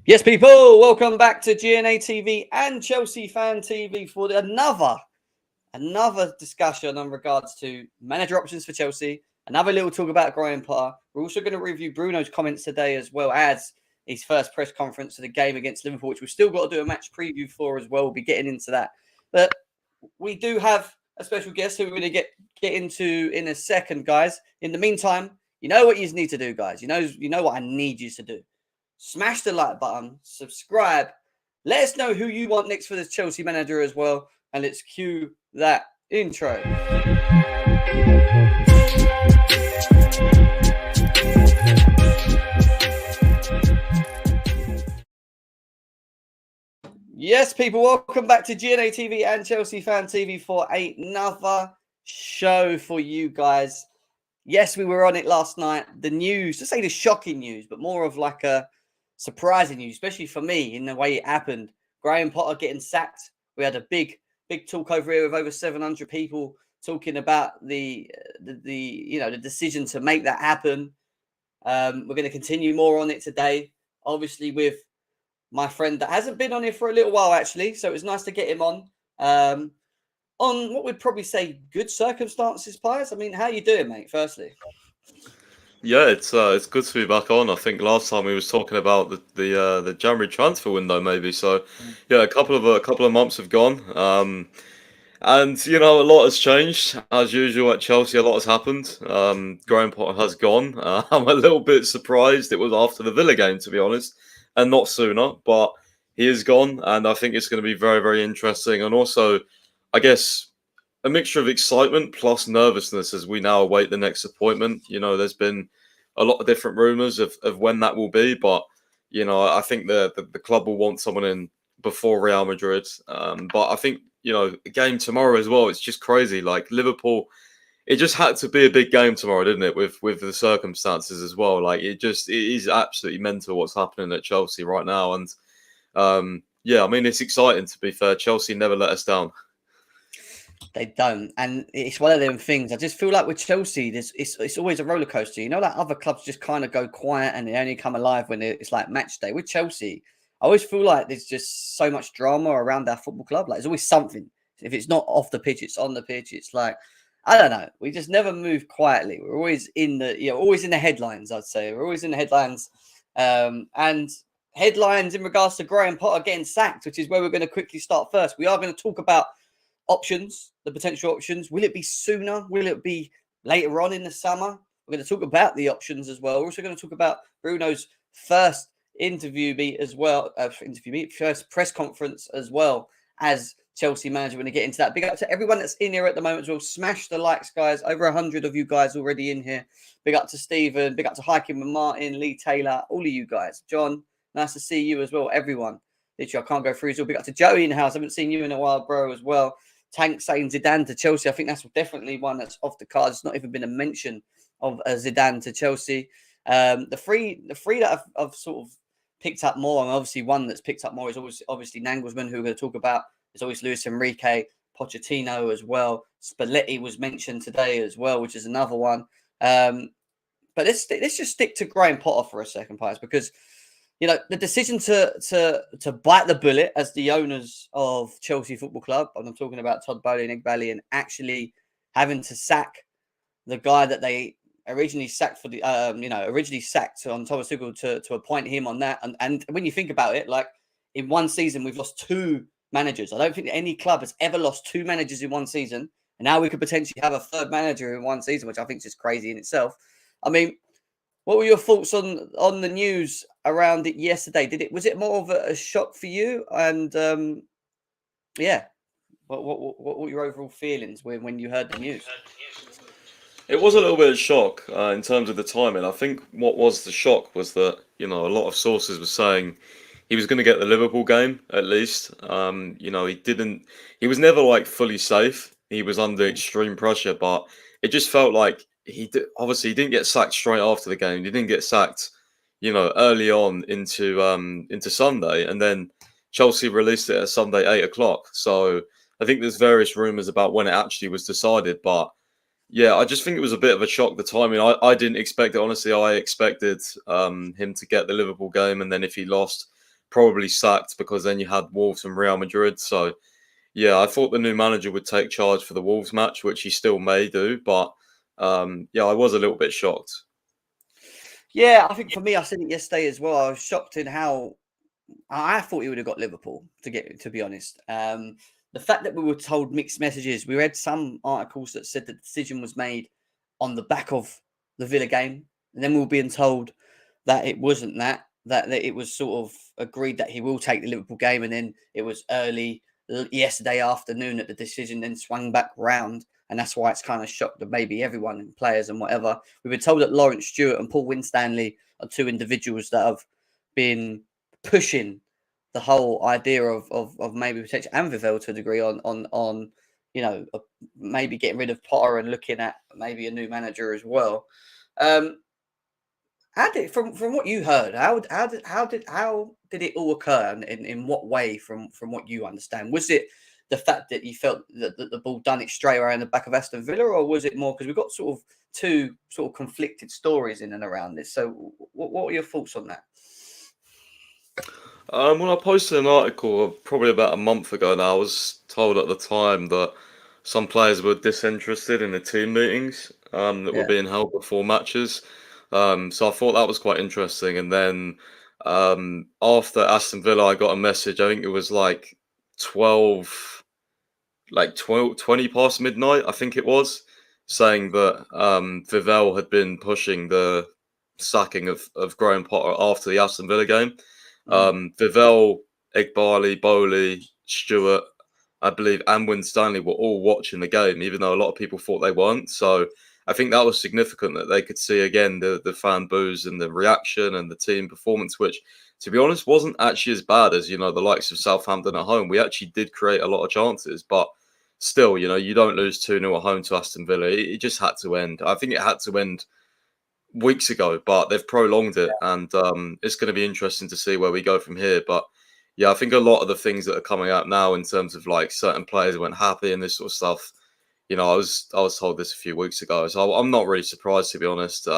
Yes, people, welcome back to GNA TV and Chelsea Fan TV for another discussion in regards to manager options for Chelsea. Another little talk about Graham Potter. We're also going to review Bruno's comments today, as well as his first press conference for the game against Liverpool, which we've still got to do a match preview for as well. We'll be getting into that. But we do have a special guest who we're going to get into in a second, guys. In the meantime, you know what you need to do, guys. You know what I need you to do. Smash the like button, subscribe. Let us know who you want next for this Chelsea manager as well. And let's cue that intro. Yes, people, welcome back to GNA TV and Chelsea Fan TV for another show for you guys. Yes, we were on it last night. The news, to say the shocking news, but more of like a surprising news, especially for me in the way it happened. Graham Potter getting sacked. We had a big talk over here with over 700 people talking about the decision to make that happen. We're going to continue more on it today, obviously with my friend that hasn't been on here for a little while actually, so it was nice to get him on what we'd probably say good circumstances. Piers, I mean, how you doing, mate? Firstly. Yeah, it's good to be back on. I think last time we was talking about the January transfer window, maybe. So, yeah, a couple of months have gone, and a lot has changed as usual at Chelsea. A lot has happened. Graham Potter has gone. I'm a little bit surprised it was after the Villa game, to be honest, and not sooner. But he is gone, and I think it's going to be very, very interesting. And also, I guess, a mixture of excitement plus nervousness as we now await the next appointment. There's been a lot of different rumours of when that will be, but I think the club will want someone in before Real Madrid. But I think a game tomorrow as well. It's just crazy. Like Liverpool, it just had to be a big game tomorrow, didn't it? With the circumstances as well. Like it is absolutely mental what's happening at Chelsea right now. And yeah, I mean it's exciting to be fair. Chelsea never let us down. They don't, and it's one of them things. I just feel like with Chelsea, it's always a roller coaster. Like other clubs just kind of go quiet and they only come alive when it's like match day. With Chelsea, I always feel like there's just so much drama around our football club. Like there's always something. If it's not off the pitch, it's on the pitch. It's like I don't know. We just never move quietly. We're always in the headlines. I'd say we're always in the headlines, and headlines in regards to Graham Potter getting sacked, which is where we're going to quickly start first. We are going to talk about options, the potential options. Will it be sooner? Will it be later on in the summer? We're going to talk about the options as well. We're also going to talk about Bruno's first first press conference as well as Chelsea manager. We're going to get into that. Big up to everyone that's in here at the moment as well. Smash the likes, guys. Over 100 of you guys already in here. Big up to Stephen. Big up to Hiking with Martin, Lee Taylor, all of you guys. John, nice to see you as well. Everyone. Literally, I can't go through. So big up to Joey in the house. I haven't seen you in a while, bro, as well. Tank saying Zidane to Chelsea. I think that's definitely one that's off the cards. It's not even been a mention of Zidane to Chelsea. The three that I've sort of picked up more, and obviously one that's picked up more is obviously Nagelsmann, who we're going to talk about. There's always Luis Enrique, Pochettino as well. Spalletti was mentioned today as well, which is another one. But let's just stick to Graham Potter for a second, Piers, because the decision to bite the bullet as the owners of Chelsea Football Club, and I'm talking about Todd Bowley and Igbali, and actually having to sack the guy that they originally sacked for originally sacked on Thomas Tuchel to appoint him on that. And when you think about it, like in one season, we've lost two managers. I don't think any club has ever lost two managers in one season. And now we could potentially have a third manager in one season, which I think is just crazy in itself. I mean, what were your thoughts on the news around it yesterday? Was it more of a shock for you? And what were your overall feelings when you heard the news? It was a little bit of shock in terms of the timing. I think what was the shock was that a lot of sources were saying he was going to get the Liverpool game at least. He was never like fully safe. He was under extreme pressure, but it just felt like obviously he didn't get sacked straight after the game. He didn't get sacked, early on into Sunday, and then Chelsea released it at Sunday 8:00. So I think there's various rumours about when it actually was decided, but yeah, I just think it was a bit of a shock the timing. I didn't expect it honestly. I expected him to get the Liverpool game, and then if he lost, probably sacked because then you had Wolves and Real Madrid. So yeah, I thought the new manager would take charge for the Wolves match, which he still may do. But yeah, I was a little bit shocked. Yeah, I think for me, I said it yesterday as well. I was shocked in how I thought he would have got Liverpool to be honest. The fact that we were told mixed messages. We read some articles that said the decision was made on the back of the Villa game, and then we were being told that it wasn't that it was sort of agreed that he will take the Liverpool game, and then it was early yesterday afternoon that the decision then swung back round, and that's why it's kind of shocked that maybe everyone and players and whatever. We were told that Lawrence Stewart and Paul Winstanley are two individuals that have been pushing the whole idea of maybe potential and Vivell to a degree on maybe getting rid of Potter and looking at maybe a new manager as well. How did from what you heard? How did it all occur, and in what way? From what you understand, was it the fact that you felt that the ball done it straight around the back of Aston Villa, or was it more because we've got sort of two sort of conflicted stories in and around this? So, what were your thoughts on that? Well, I posted an article probably about a month ago now. I was told at the time that some players were disinterested in the team meetings that were Yeah. being held before matches. So I thought that was quite interesting. And then after Aston Villa, I got a message. I think it was like 12, 20 past midnight, I think it was, saying that Vivell had been pushing the sacking of Graham Potter after the Aston Villa game. Mm. Vivell, Igbali, Bowley, Stewart, I believe, and Winstanley were all watching the game, even though a lot of people thought they weren't. So I think that was significant that they could see again the fan boos and the reaction and the team performance, which, to be honest, wasn't actually as bad as the likes of Southampton at home. We actually did create a lot of chances, but still, you don't lose 2-0 at home to Aston Villa. It just had to end. I think it had to end weeks ago, but they've prolonged it, and it's going to be interesting to see where we go from here. But yeah, I think a lot of the things that are coming out now in terms of like certain players weren't happy and this sort of stuff. I was told this a few weeks ago, so I'm not really surprised, to be honest.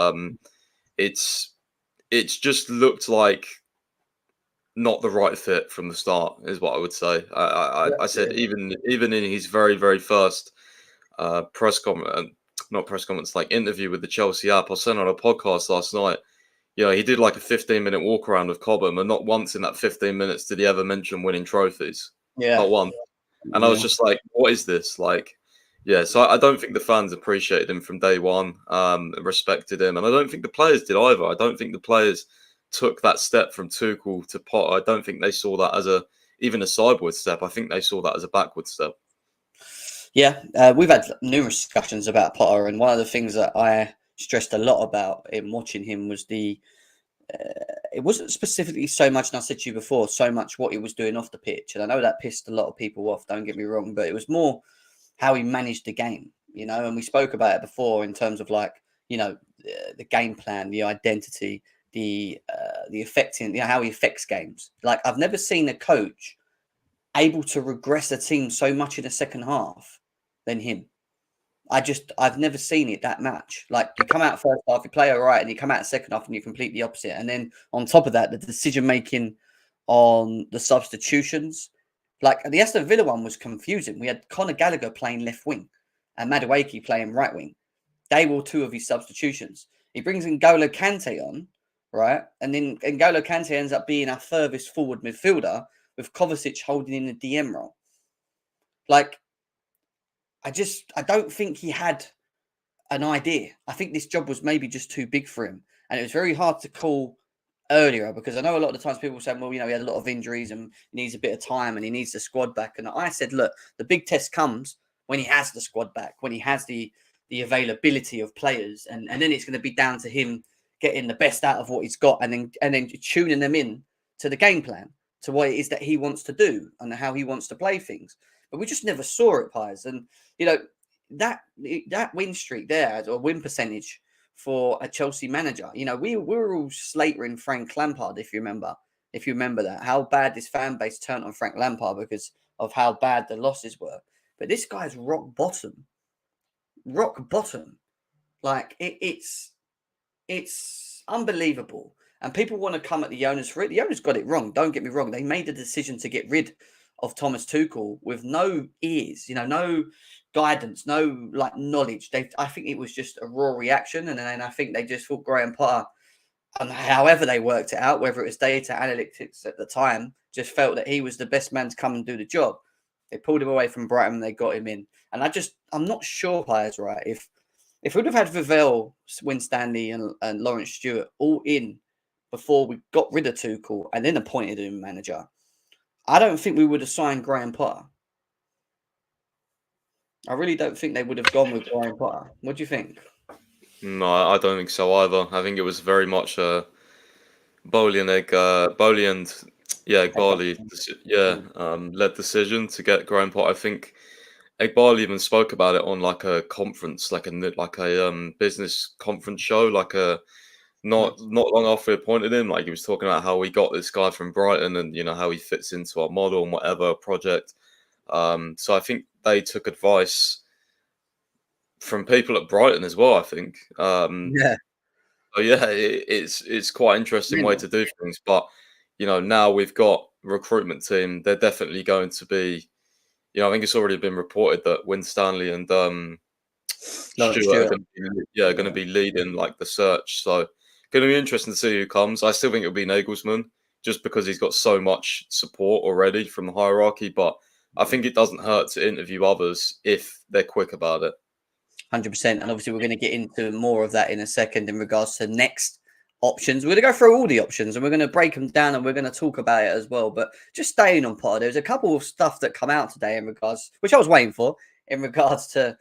It's just looked like not the right fit from the start, is what I would say. I said even in his very very first press conference, not press conference, like interview with the Chelsea app. I sent on a podcast last night. He did like a 15-minute walk around of Cobham, and not once in that 15 minutes did he ever mention winning trophies. Yeah. Not one. And I was just like, what is this? Like, yeah, so I don't think the fans appreciated him from day one, respected him. And I don't think the players did either. I don't think the players took that step from Tuchel to Potter. I don't think they saw that as even a sideward step. I think they saw that as a backward step. Yeah, we've had numerous discussions about Potter, and one of the things that I stressed a lot about in watching him was it wasn't specifically so much, and I said to you before, so much what he was doing off the pitch. And I know that pissed a lot of people off, don't get me wrong, but it was more how he managed the game, and we spoke about it before in terms of like, the game plan, the identity, the affecting, how he affects games. Like, I've never seen a coach able to regress a team so much in the second half than him. I've never seen it that much. Like, you come out first half, you play all right, and you come out second half and you're completely opposite. And then on top of that, the decision making on the substitutions, like the Aston Villa one was confusing. We had Conor Gallagher playing left wing and Madueke playing right wing. They were two of his substitutions. He brings N'Golo Kante on, right? And then N'Golo Kante ends up being our furthest forward midfielder with Kovacic holding in the DM role. Like, I don't think he had an idea. I think this job was maybe just too big for him. And it was very hard to call earlier, because I know a lot of the times people say, well, he had a lot of injuries and he needs a bit of time and he needs the squad back. And I said, look, the big test comes when he has the squad back, when he has the availability of players. And then it's going to be down to him getting the best out of what he's got and then tuning them in to the game plan, to what it is that he wants to do and how he wants to play things. But we just never saw it, Pies. And, that win streak there, or win percentage for a Chelsea manager, we were all slating Frank Lampard, if you remember that, how bad this fan base turned on Frank Lampard because of how bad the losses were. But this guy's rock bottom. Like, it's unbelievable. And people want to come at the owners for it. The owners got it wrong. Don't get me wrong. They made a decision to get rid of Thomas Tuchel with no ears, no guidance, no like knowledge. I think it was just a raw reaction. And then I think they just thought Graham Potter, and however they worked it out, whether it was data analytics at the time, just felt that he was the best man to come and do the job. They pulled him away from Brighton and they got him in. And I'm not sure, players, right? If we'd have had Vivell, Winstanley, and Lawrence Stewart all in before we got rid of Tuchel and then appointed him manager, I don't think we would have signed Graham Potter. I really don't think they would have gone with Graham Potter. What do you think? No, I don't think so either. I think it was very much a Bowley and Igbali, led decision to get Graham Potter. I think Igbali even spoke about it on like a conference, like a business conference show, not long after we appointed him. Like he was talking about how we got this guy from Brighton and how he fits into our model and whatever project. So I think they took advice from people at Brighton as well. I think. Yeah. So yeah, it's quite an interesting way Really? to do things. But now we've got a recruitment team. They're definitely going to be. I think it's already been reported that Winstanley and Lawrence Stewart Stewart. are going to be leading like the search. So going to be interesting to see who comes. I still think it'll be Nagelsmann just because he's got so much support already from the hierarchy. But I think it doesn't hurt to interview others if they're quick about it. 100%. And obviously, we're going to get into more of that in a second in regards to next options. We're going to go through all the options and we're going to break them down and we're going to talk about it as well. But just staying on Potter, there's a couple of stuff that come out today in regards, which I was waiting for, in regards to,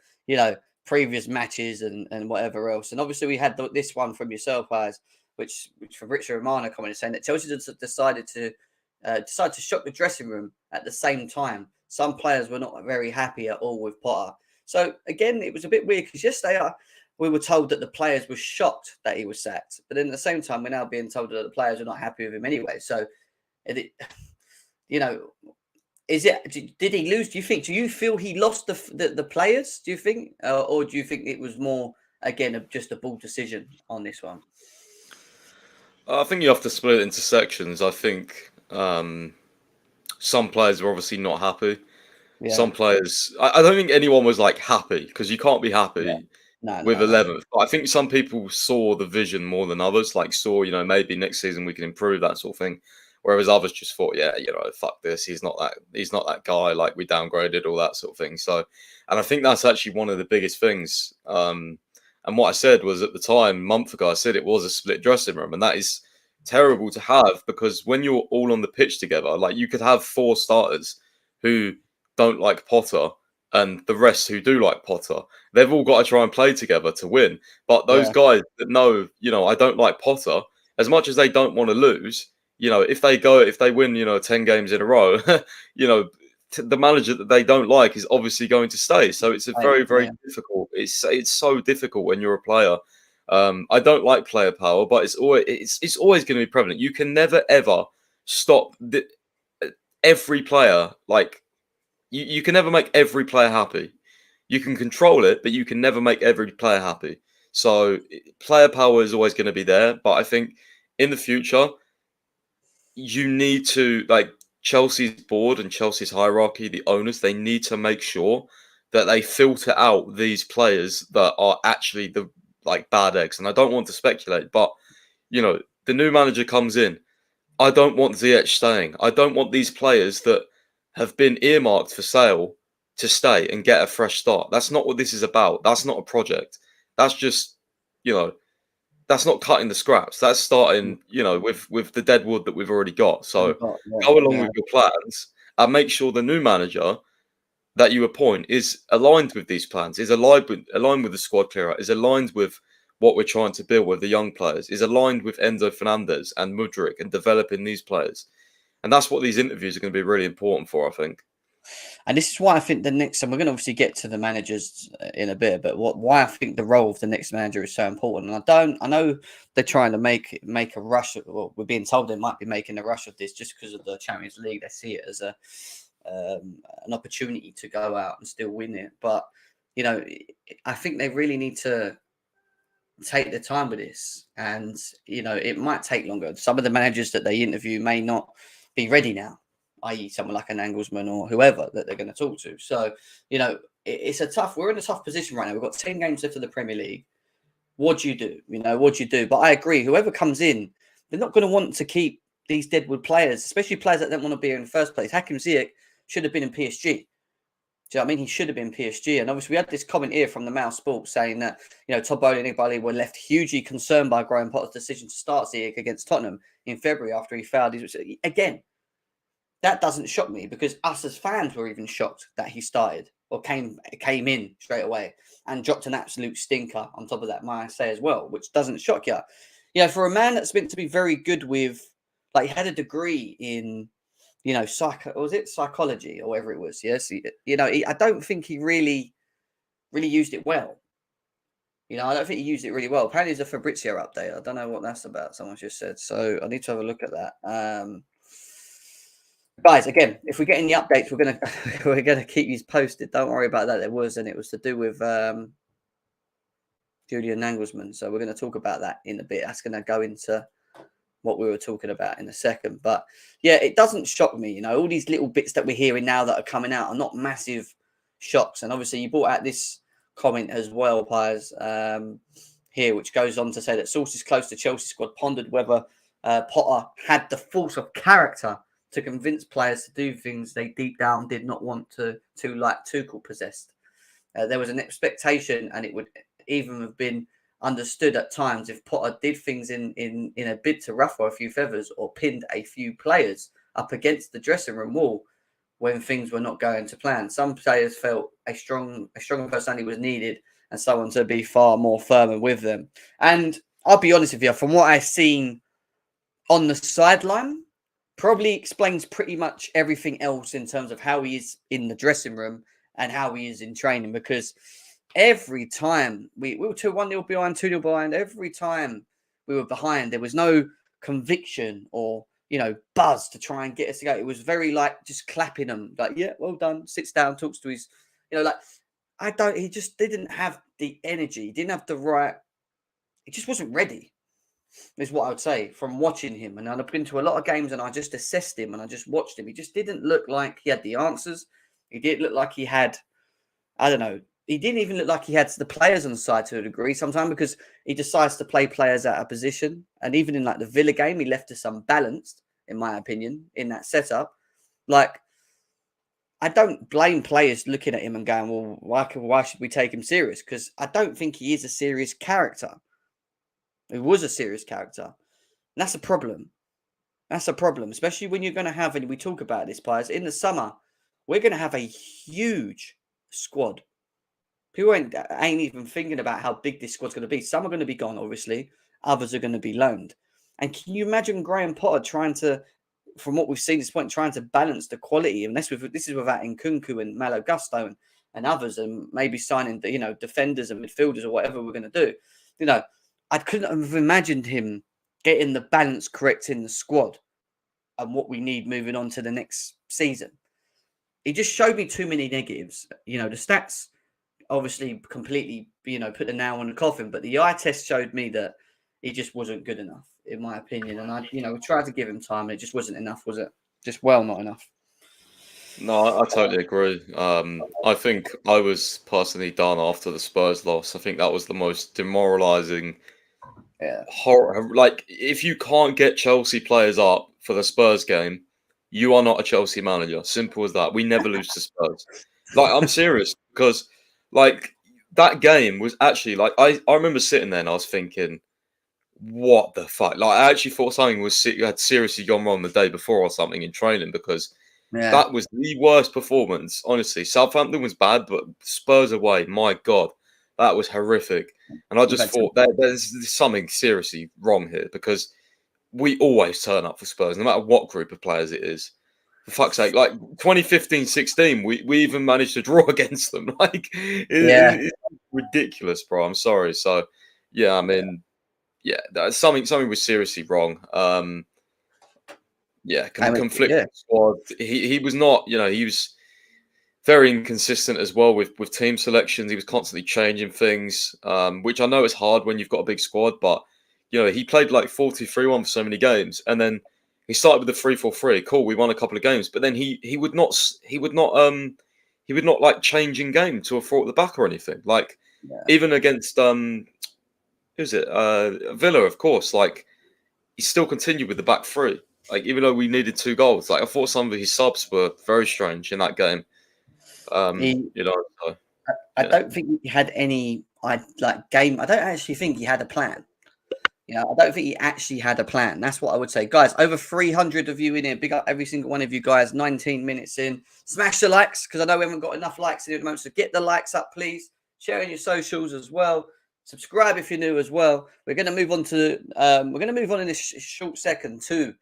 previous matches and whatever else. And obviously, we had this one from yourself, guys, which from Richard Romano coming and saying that Chelsea decided to shock the dressing room at the same time. Some players were not very happy at all with Potter. So again, it was a bit weird because yesterday we were told that the players were shocked that he was sacked, but then at the same time, we're now being told that the players are not happy with him anyway. So, is it? Did he lose? Do you feel he lost the players? Do you think, or do you think it was more again just a ball decision on this one? I think you have to split it into sections. I think some players were obviously not happy. Yeah. Some players, I don't think anyone was like happy because you can't be happy with 11th. But I think some people saw the vision more than others, like saw, maybe next season we can improve that sort of thing. Whereas others just thought, fuck this. He's not that guy. Like we downgraded all that sort of thing. So, and I think that's actually one of the biggest things. And what I said was at the time, a month ago, I said it was a split dressing room, and that is terrible to have because when you're all on the pitch together, like you could have 4 starters who don't like Potter and the rest who do like Potter. They've all got to try and play together to win. But those guys that know, I don't like Potter, as much as they don't want to lose, if they win, 10 games in a row, the manager that they don't like is obviously going to stay. So it's a very, very difficult. It's so difficult when you're a player. I don't like player power, but it's always going to be prevalent. You can never ever stop every player. Like you can never make every player happy. You can control it, but you can never make every player happy. So player power is always going to be there. But I think in the future, you need to Chelsea's board and Chelsea's hierarchy, the owners, they need to make sure that they filter out these players that are actually the bad eggs. And I don't want to speculate, but the new manager comes in. I don't want Ziyech staying. I don't want these players that have been earmarked for sale to stay and get a fresh start. That's not what this is about. That's not a project. That's just, that's not cutting the scraps. That's starting, with the dead wood that we've already got. So go along with your plans and make sure the new manager that you appoint is aligned with these plans, is aligned with the squad clear out, is aligned with what we're trying to build with the young players, is aligned with Enzo Fernandez and Mudryk and developing these players. And that's what these interviews are going to be really important for, I think. And this is why I think the next, and we're going to obviously get to the managers in a bit, but why I think the role of the next manager is so important. And I know they're trying to make a rush. Well, we're being told they might be making a rush of this just because of the Champions League. They see it as an opportunity to go out and still win it. But, I think they really need to take the time with this, and it might take longer. Some of the managers that they interview may not be ready now, i.e., someone like an Nagelsmann or whoever that they're going to talk to. So it's a tough. We're in a tough position right now. We've got 10 games left of the Premier League. What do you do? What do you do? But I agree. Whoever comes in, they're not going to want to keep these deadwood players, especially players that don't want to be here in the first place. Hakim Ziyech should have been in PSG. Do you know what I mean? He should have been PSG. And obviously, we had this comment here from the Mouse Sports saying that, Todd Bowley and Nick Bowley were left hugely concerned by Graham Potter's decision to start Ziyech against Tottenham in February after he failed. Again, that doesn't shock me because us as fans were even shocked that he started or came in straight away and dropped an absolute stinker on top of that, might I say, as well, which doesn't shock you. For a man that's meant to be very good with, like, he had a degree in, psychology or whatever it was. Yes. I don't think he really used it well. I don't think he used it really well. Apparently it's a Fabrizio update. I don't know what that's about. Someone just said, so I need to have a look at that. Guys, again, if we get any updates, we're gonna keep you posted. Don't worry about that. It was to do with Julian Nagelsmann. So we're going to talk about that in a bit. That's going to go into what we were talking about in a second. But yeah, it doesn't shock me. All these little bits that we're hearing now that are coming out are not massive shocks. And obviously, you brought out this comment as well, Piers, here, which goes on to say that sources close to Chelsea squad pondered whether Potter had the force of character to convince players to do things they deep down did not want to like Tuchel possessed. There was an expectation, and it would even have been understood at times if Potter did things in a bid to ruffle a few feathers or pinned a few players up against the dressing room wall when things were not going to plan. Some players felt a stronger personality was needed and someone to be far more firm with them. And I'll be honest with you, from what I've seen on the sideline, probably explains pretty much everything else in terms of how he is in the dressing room and how he is in training, because every time we were 1-0 behind, 2-0 behind, every time we were behind, there was no conviction or, buzz to try and get us to go. It was very like just clapping them, like, yeah, well done, sits down, talks to his, he just didn't have the energy. He didn't have the right, he just wasn't ready, is what I would say from watching him. And I've been to a lot of games and I just assessed him and I just watched him. He just didn't look like he had the answers. He didn't look like he had, I don't know, he didn't even look like he had the players on the side to a degree sometimes, because he decides to play players out of position. And even in like the Villa game, he left us unbalanced, in my opinion, in that setup. Like, I don't blame players looking at him and going, well, why should we take him serious? Because I don't think he is a serious character. He was a serious character. And that's a problem. That's a problem, especially when you're going to have, and we talk about this, players, in the summer, we're going to have a huge squad. People ain't even thinking about how big this squad's going to be. Some are going to be gone, obviously. Others are going to be loaned. And can you imagine Graham Potter trying to, from what we've seen at this point, trying to balance the quality? And this is without Nkunku and Malo Gusto and others, and maybe signing, defenders and midfielders or whatever we're going to do. I couldn't have imagined him getting the balance correct in the squad and what we need moving on to the next season. He just showed me too many negatives. The stats obviously completely, put the nail on the coffin, but the eye test showed me that he just wasn't good enough, in my opinion. And I, we tried to give him time and it just wasn't enough, was it? Just not enough. No, I totally agree. I think I was personally done after the Spurs loss. I think that was the most demoralising horror. Like, if you can't get Chelsea players up for the Spurs game, you are not a Chelsea manager. Simple as that. We never lose to Spurs. Like, I'm serious, because like that game was actually like I remember sitting there and I was thinking, what the fuck? Like, I actually thought something had seriously gone wrong the day before or something in training, because that was the worst performance. Honestly, Southampton was bad, but Spurs away, my God, that was horrific. And I just thought there's something seriously wrong here, because we always turn up for Spurs, no matter what group of players it is. For fuck's sake, like 2015-16, we even managed to draw against them. Like, it's ridiculous, bro. I'm sorry. So, yeah, I mean, something was seriously wrong. Conflicted squad. He was not, he was. very inconsistent as well with team selections. He was constantly changing things, which I know is hard when you've got a big squad. But he played like 43-1 for so many games, and then he started with the 3-4-3. Cool, we won a couple of games, but then he would not like change in game to a four at the back or anything. Like Yeah. even against who's it? Villa, of course. Like he still continued with the back three. Like even though we needed 2 goals, like I thought some of his subs were very strange in that game. He, So, I yeah. don't think he had any game. I don't actually think he had a plan. I don't think he actually had a plan. That's what I would say. Guys, over 300 of you in here. Big up every single one of you guys. 19 minutes in. Smash the likes, because I know we haven't got enough likes in here at the moment. So get the likes up, please. Share on your socials as well. Subscribe if you're new as well. We're going to move on in this short second to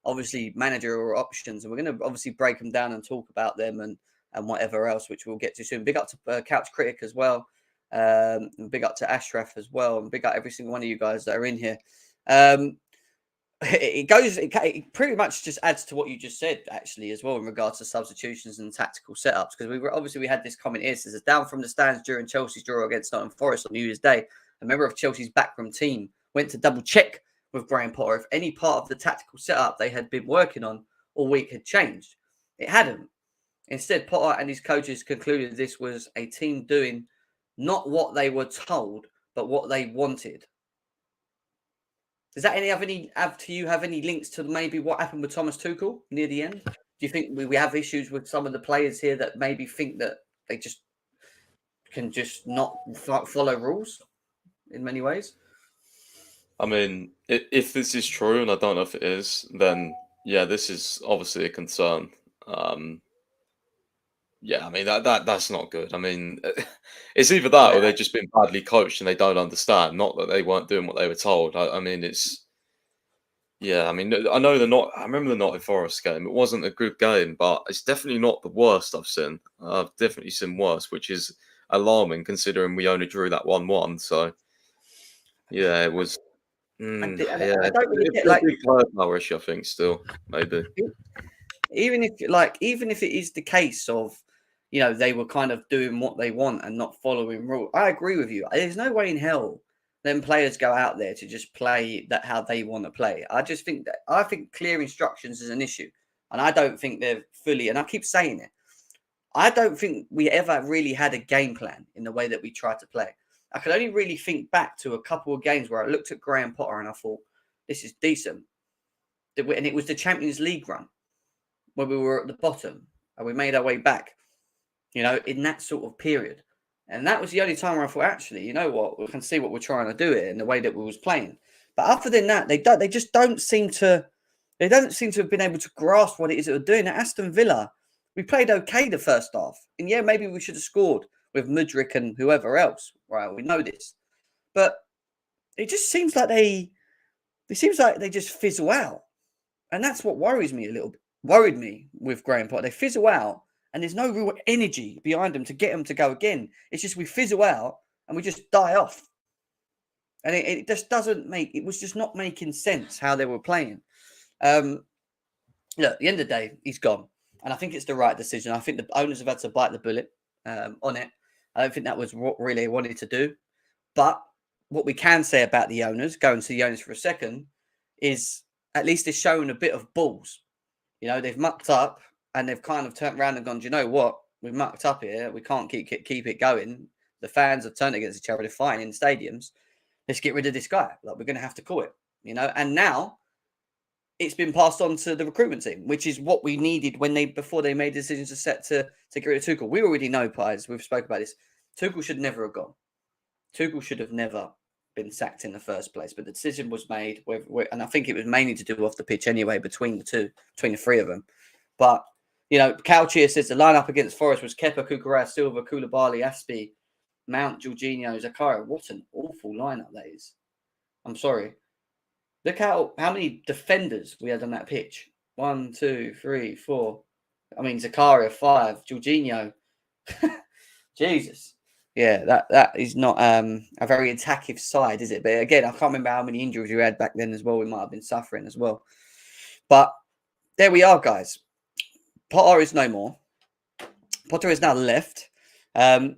obviously managerial options. And we're going to obviously break them down and talk about them and whatever else, which we'll get to soon. Big up to Couch Critic as well. And big up to Ashraf as well, and big up every single one of you guys that are in here. It pretty much just adds to what you just said, actually, as well, in regards to substitutions and tactical setups. Because we had this comment here, says down from the stands during Chelsea's draw against Nottingham Forest on New Year's Day. A member of Chelsea's backroom team went to double check with Graham Potter if any part of the tactical setup they had been working on all week had changed. It hadn't. Instead, Potter and his coaches concluded this was a team doing not what they were told, but what they wanted. Does that have any links to maybe what happened with Thomas Tuchel near the end? Do you think we have issues with some of the players here that maybe think that they just can just not follow rules in many ways? I mean, if this is true, and I don't know if it is, then yeah, this is obviously a concern. Yeah, I mean that's not good. I mean, it's either that or they've just been badly coached and they don't understand. Not that they weren't doing what they were told. I mean, yeah. I mean, I know they're not. I remember the Nottingham Forest game. It wasn't a good game, but it's definitely not the worst I've seen. I've definitely seen worse, which is alarming considering we only drew that 1-1. So yeah, it was. I Yeah, don't really it's get a big player power issue. I think still maybe. Even if it is the case of, they were kind of doing what they want and not following rules. I agree with you. There's no way in hell then players go out there to just play that how they want to play. I think clear instructions is an issue, and I don't think they're fully. And I keep saying it. I don't think we ever really had a game plan in the way that we tried to play. I can only really think back to a couple of games where I looked at Graham Potter and I thought, this is decent. And it was the Champions League run when we were at the bottom and we made our way back, in that sort of period. And that was the only time where I thought, actually, you know what, we can see what we're trying to do here in the way that we was playing. But other than that, they just don't seem to have been able to grasp what it is that we're doing. At Aston Villa, we played okay the first half. And yeah, maybe we should have scored with Mudryk and whoever else. Right, we know this. But it just seems like they just fizzle out. And that's what worries me a little bit. Worried me with Graham Potter. They fizzle out and there's no real energy behind them to get them to go again. It's just we fizzle out and we just die off. And it just it was just not making sense how they were playing. Look, at the end of the day, he's gone. And I think it's the right decision. I think the owners have had to bite the bullet on it. I don't think that was what really they wanted to do. But what we can say about the owners, going to the owners for a second, is at least they're showing a bit of balls. They've mucked up and they've kind of turned around and gone, do you know what? We've mucked up here. We can't keep it going. The fans have turned against each other. They're fighting in stadiums. Let's get rid of this guy. Like, we're going to have to call it, And now it's been passed on to the recruitment team, which is what we needed before they made decisions to get rid of Tuchel. We already know, Pies. We've spoken about this. Tuchel should never have gone. Tuchel should have never been sacked in the first place, but the decision was made, and I think it was mainly to do off the pitch anyway, between the three of them. But Couchier says the lineup against Forest was Kepa, Kukurea, Silva, Koulibaly, Aspie, Mount, Jorginho, Zakaria. What an awful lineup that is. I'm sorry. Look how many defenders we had on that pitch. 1, 2, 3, 4. I mean, Zakaria 5, Jorginho. Jesus. Yeah, that is not a very attacking side, is it? But again, I can't remember how many injuries we had back then as well. We might have been suffering as well. But there we are, guys. Potter is no more. Potter has now left, and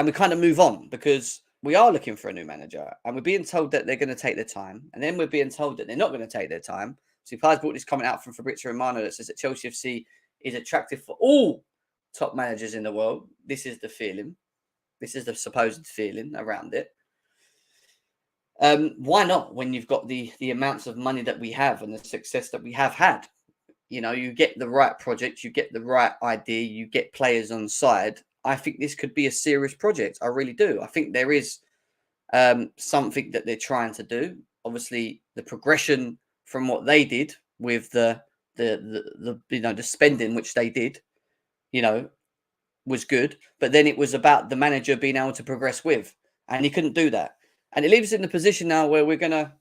we kind of move on because we are looking for a new manager, and we're being told that they're going to take their time, and then we're being told that they're not going to take their time. So Pi's brought this comment out from Fabrizio Romano that says that Chelsea FC is attractive for all top managers in the world. This is the feeling. This is the supposed feeling around it. Why not when you've got the amounts of money that we have and the success that we have had? You know, you get the right project, you get the right idea, you get players on side. I think this could be a serious project. I really do. I think there is something that they're trying to do. Obviously, the progression from what they did with the spending which they did, was good. But then it was about the manager being able to progress with, and he couldn't do that. And it leaves us in the position now where we're gonna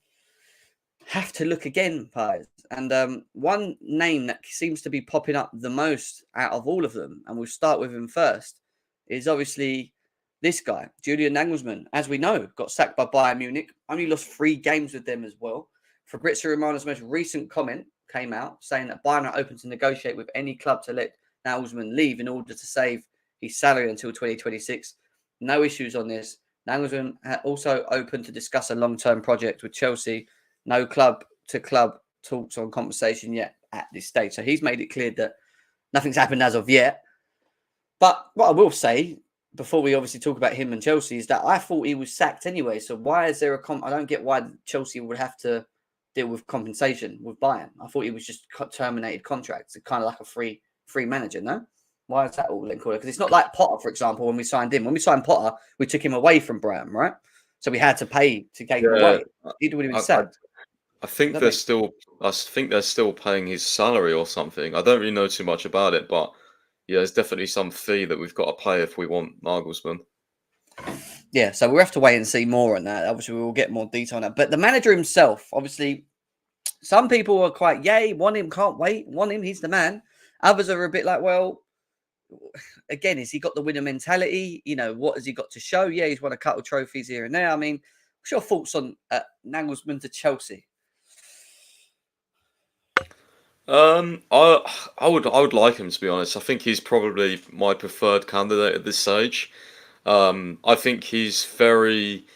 have to look again, Pies. And one name that seems to be popping up the most out of all of them, and we'll start with him first, is obviously this guy, Julian Nagelsmann. As we know, got sacked by Bayern Munich, only lost 3 games with them as well. Fabrizio Romano's most recent comment came out saying that Bayern are open to negotiate with any club to let Nagelsmann leave in order to save his salary until 2026. No issues on this. Nagelsmann also open to discuss a long-term project with Chelsea. No club-to-club talks on compensation yet at this stage. So he's made it clear that nothing's happened as of yet. But what I will say, before we obviously talk about him and Chelsea, is that I thought he was sacked anyway. So why is there I don't get why Chelsea would have to deal with compensation with Bayern. I thought he was just terminated contracts. It's kind of like a free manager, no? Why is that all included? Because it's not like Potter, for example, when we signed him. When we signed Potter, we took him away from Brighton, right? So we had to pay to get him away. He'd already been sacked. I think they're still. I think they're still paying his salary or something. I don't really know too much about it, but yeah, there's definitely some fee that we've got to pay if we want Nagelsmann. Yeah, so we'll have to wait and see more on that. Obviously, we will get more detail on that. But the manager himself, obviously, some people are quite, yay, want him, can't wait, want him, he's the man. Others are a bit like, well, again, has he got the winner mentality? What has he got to show? Yeah, he's won a couple of trophies here and there. I mean, what's your thoughts on Nagelsmann to Chelsea? I would like him, to be honest. I think he's probably my preferred candidate at this stage. I think he's very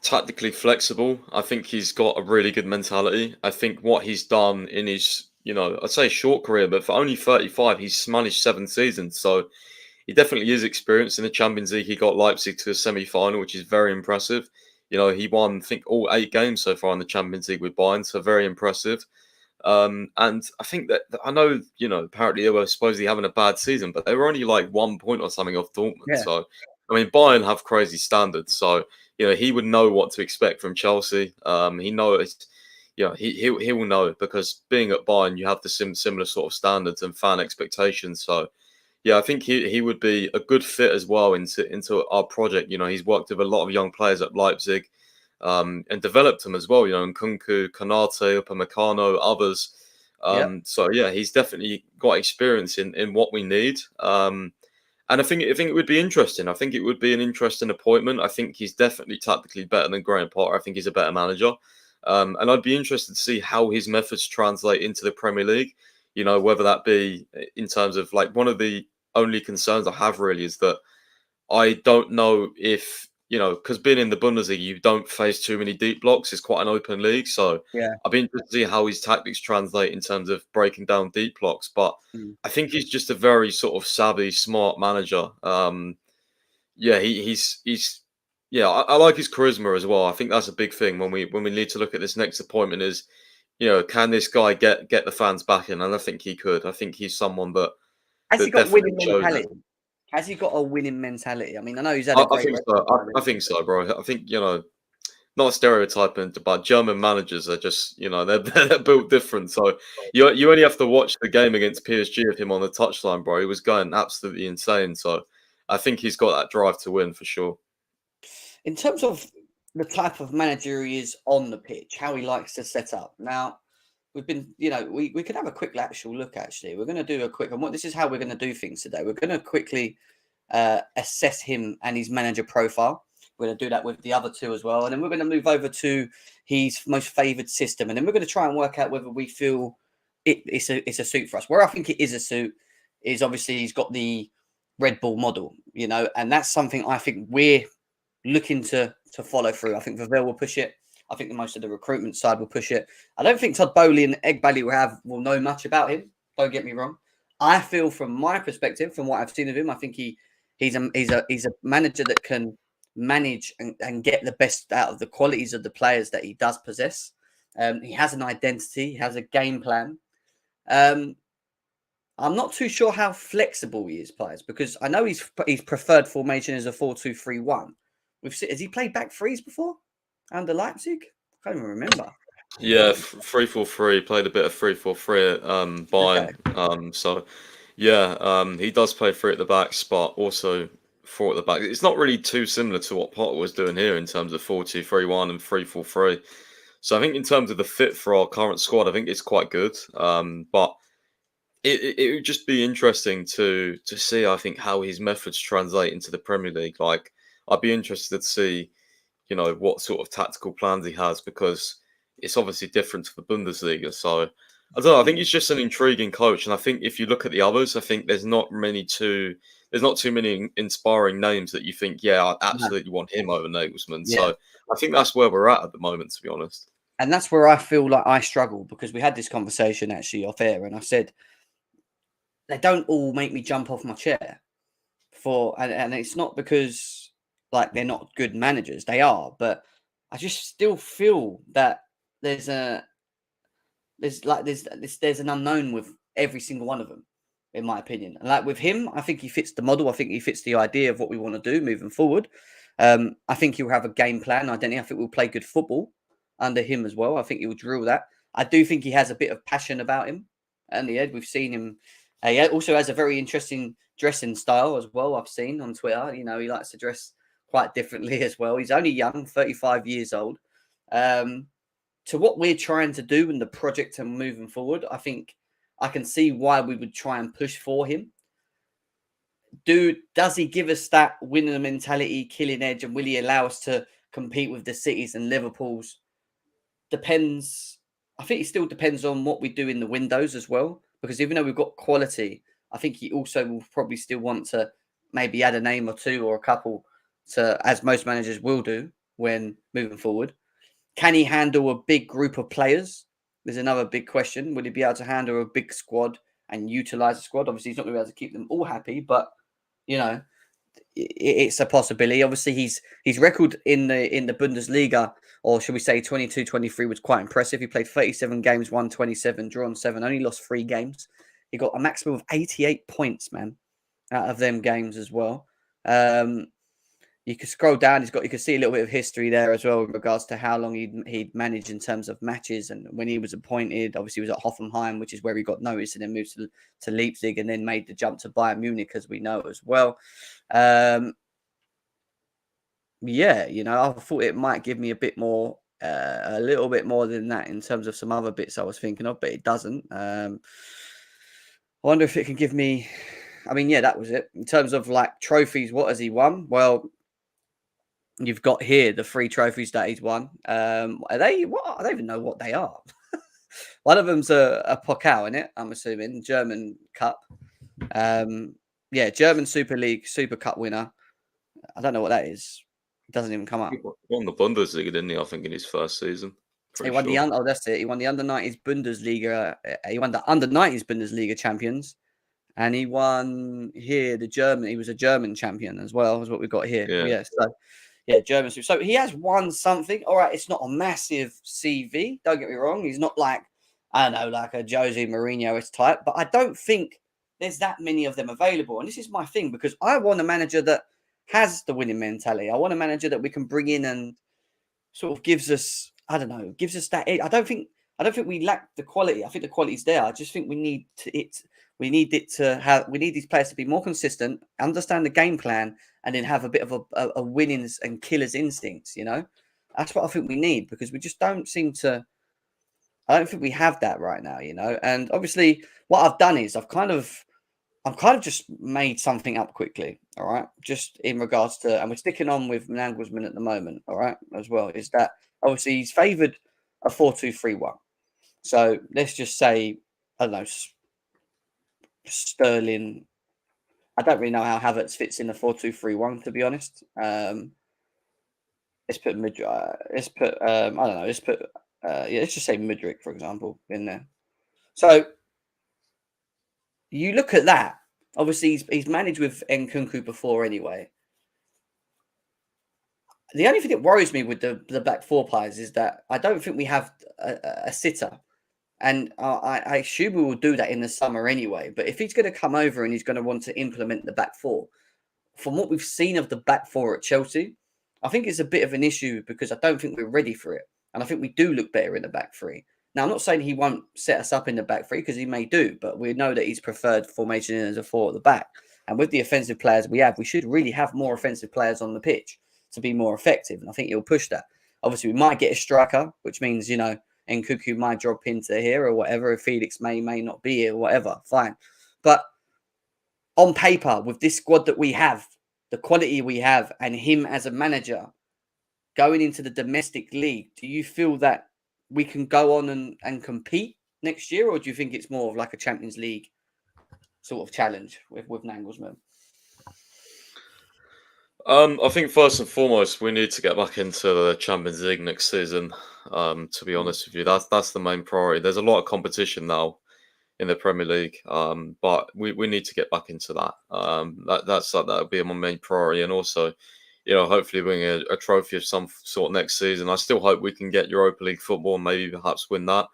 tactically flexible. I think he's got a really good mentality. I think what he's done in his, I'd say short career, but for only 35, he's managed 7 seasons. So he definitely is experienced in the Champions League. He got Leipzig to the semi-final, which is very impressive. He won, I think, all 8 games so far in the Champions League with Bayern, so very impressive. And I think that I know, apparently they were supposedly having a bad season, but they were only like 1 point or something off Dortmund. Yeah. So, I mean, Bayern have crazy standards. So, he would know what to expect from Chelsea. He knows, he will know, because being at Bayern, you have the similar sort of standards and fan expectations. So, yeah, I think he would be a good fit as well into our project. He's worked with a lot of young players at Leipzig. And developed them as well, Nkunku, Konate, Upamecano, others. So yeah, he's definitely got experience in what we need. And I think it would be interesting. I think it would be an interesting appointment. I think he's definitely tactically better than Graham Potter. I think he's a better manager. And I'd be interested to see how his methods translate into the Premier League. Whether that be in terms of, like, one of the only concerns I have really is that I don't know if, because being in the Bundesliga, you don't face too many deep blocks. It's quite an open league. So yeah, I've been interested to see how his tactics translate in terms of breaking down deep blocks. But I think he's just a very sort of savvy, smart manager. Yeah, I like his charisma as well. I think that's a big thing when we need to look at this next appointment is, can this guy get the fans back in? And I think he could. I think he's someone that has he got winning shows mentality? Has he got a winning mentality? I mean, I know he's had a great. I think so, bro. I think, not stereotyping, but German managers are just, they're built different. So you only have to watch the game against PSG of him on the touchline, bro. He was going absolutely insane. So I think he's got that drive to win for sure. In terms of the type of manager he is on the pitch, how he likes to set up. Now, we've been, we could have a quick actual look, actually. We're going to do a quick, and this is how we're going to do things today. We're going to quickly assess him and his manager profile. We're going to do that with the other 2 as well. And then we're going to move over to his most favoured system. And then we're going to try and work out whether we feel it's a suit for us. Where I think it is a suit is obviously he's got the Red Bull model, and that's something I think we're looking to follow through. I think Vavell will push it. I think most of the recruitment side will push it. I don't think Todd Bowley and Egbali will know much about him. Don't get me wrong. I feel, from my perspective, from what I've seen of him, I think he's a manager that can manage and get the best out of the qualities of the players that he does possess. He has an identity. He has a game plan. I'm not too sure how flexible he is, players, because I know his preferred formation is a 4-2-3-1. Has he played back threes before under Leipzig? I can't even remember. Yeah, 3-4-3. Played a bit of 3-4-3 at Bayern. Okay. So yeah, he does play three at the backs, but also four at the back. It's not really too similar to what Potter was doing here in terms of 4-2-3-1 and 3-4-3. So I think in terms of the fit for our current squad, I think it's quite good. But it would just be interesting to see, I think, how his methods translate into the Premier League. Like, I'd be interested to see, what sort of tactical plans he has, because it's obviously different to the Bundesliga. So I don't know. I think he's just an intriguing coach, and I think if you look at the others, I think there's not too many inspiring names that you think, yeah, I absolutely want him over Nagelsmann. Yeah. So I think that's where we're at the moment, to be honest. And that's where I feel like I struggle, because we had this conversation actually off air, and I said they don't all make me jump off my chair. And it's not because like they're not good managers, they are, but I just still feel that there's an unknown with every single one of them, in my opinion. And like with him, I think he fits the model. I think he fits the idea of what we want to do moving forward. I think he'll have a game plan identity. I think we'll play good football under him as well. I think he'll drill that. I do think he has a bit of passion about him. And the Ed, we've seen him. He also has a very interesting dressing style as well. I've seen on Twitter. He likes to dress quite differently as well. He's only young, 35 years old. To what we're trying to do in the project and moving forward, I think I can see why we would try and push for him. Does he give us that winning mentality, killing edge, and will he allow us to compete with the Cities and Liverpools? Depends. I think it still depends on what we do in the windows as well, because even though we've got quality, I think he also will probably still want to maybe add a name or two or a couple to, as most managers will do when moving forward. Can he handle a big group of players? There's another big question. Would he be able to handle a big squad and utilize the squad? Obviously, he's not going to be able to keep them all happy, but it's a possibility. Obviously, his record in the Bundesliga, or should we say 22-23, was quite impressive. He played 37 games, won 27, drawn 7, only lost 3 games. He got a maximum of 88 points, man, out of them games as well. You could scroll down. You could see a little bit of history there as well in regards to how long he'd managed in terms of matches and when he was appointed. Obviously, he was at Hoffenheim, which is where he got noticed, and then moved to Leipzig, and then made the jump to Bayern Munich, as we know as well. I thought it might give me a little bit more than that in terms of some other bits I was thinking of, but it doesn't. I wonder if it can give me. I mean, yeah, that was it. In terms of like trophies, what has he won? Well, you've got here the 3 trophies that he's won. Are they? What? I don't even know what they are. One of them's a Pokal, isn't it? I'm assuming German Cup. German Super League Super Cup winner. I don't know what that is. It doesn't even come up. He won the Bundesliga, didn't he? I think in his first season. He won that's it. He won the under-90s Bundesliga. He won the under-90s Bundesliga champions, and he won here the German. He was a German champion as well. Is what we've got here. Yeah. German. So he has won something. All right, it's not a massive CV. Don't get me wrong. He's not like, I don't know, like a Jose Mourinho type. But I don't think there's that many of them available. And this is my thing, because I want a manager that has the winning mentality. I want a manager that we can bring in and sort of gives us that. I don't think we lack the quality. I think the quality's there. I just think we need these players to be more consistent, understand the game plan, and then have a bit of a winnings and killers instincts. That's what I think we need, because we just don't seem to. I don't think we have that right now. And obviously, what I've done is I've kind of just made something up quickly. All right, just in regards to, and we're sticking on with Nagelsmann at the moment. All right, as well, is that obviously he's favoured a 4-2-3-1. So let's just say, I don't know, Sterling I don't really know how Havertz fits in the 4-2-3-1, to be honest. Let's put I don't know. Let's just say Mudryk, for example, in there. So you look at that. Obviously, he's managed with Nkunku before anyway. The only thing that worries me with the back four players is that I don't think we have a sitter. And I assume we will do that in the summer anyway. But if he's going to come over and he's going to want to implement the back four, from what we've seen of the back four at Chelsea, I think it's a bit of an issue because I don't think we're ready for it. And I think we do look better in the back three. Now, I'm not saying he won't set us up in the back three because he may do, but we know that his preferred formation is a four at the back. And with the offensive players we have, we should really have more offensive players on the pitch to be more effective. And I think he'll push that. Obviously, we might get a striker, which means, Nkunku might drop into here or whatever. If Felix may not be here or whatever, fine. But on paper, with this squad that we have, the quality we have, and him as a manager going into the domestic league, do you feel that we can go on and compete next year, or do you think it's more of like a Champions League sort of challenge with Nagelsmann? I think first and foremost, we need to get back into the Champions League next season. To be honest with you, that's the main priority. There's a lot of competition now in the Premier League, but we need to get back into that. That'll be my main priority, and also, hopefully win a trophy of some sort next season. I still hope we can get Europa League football and maybe perhaps win that.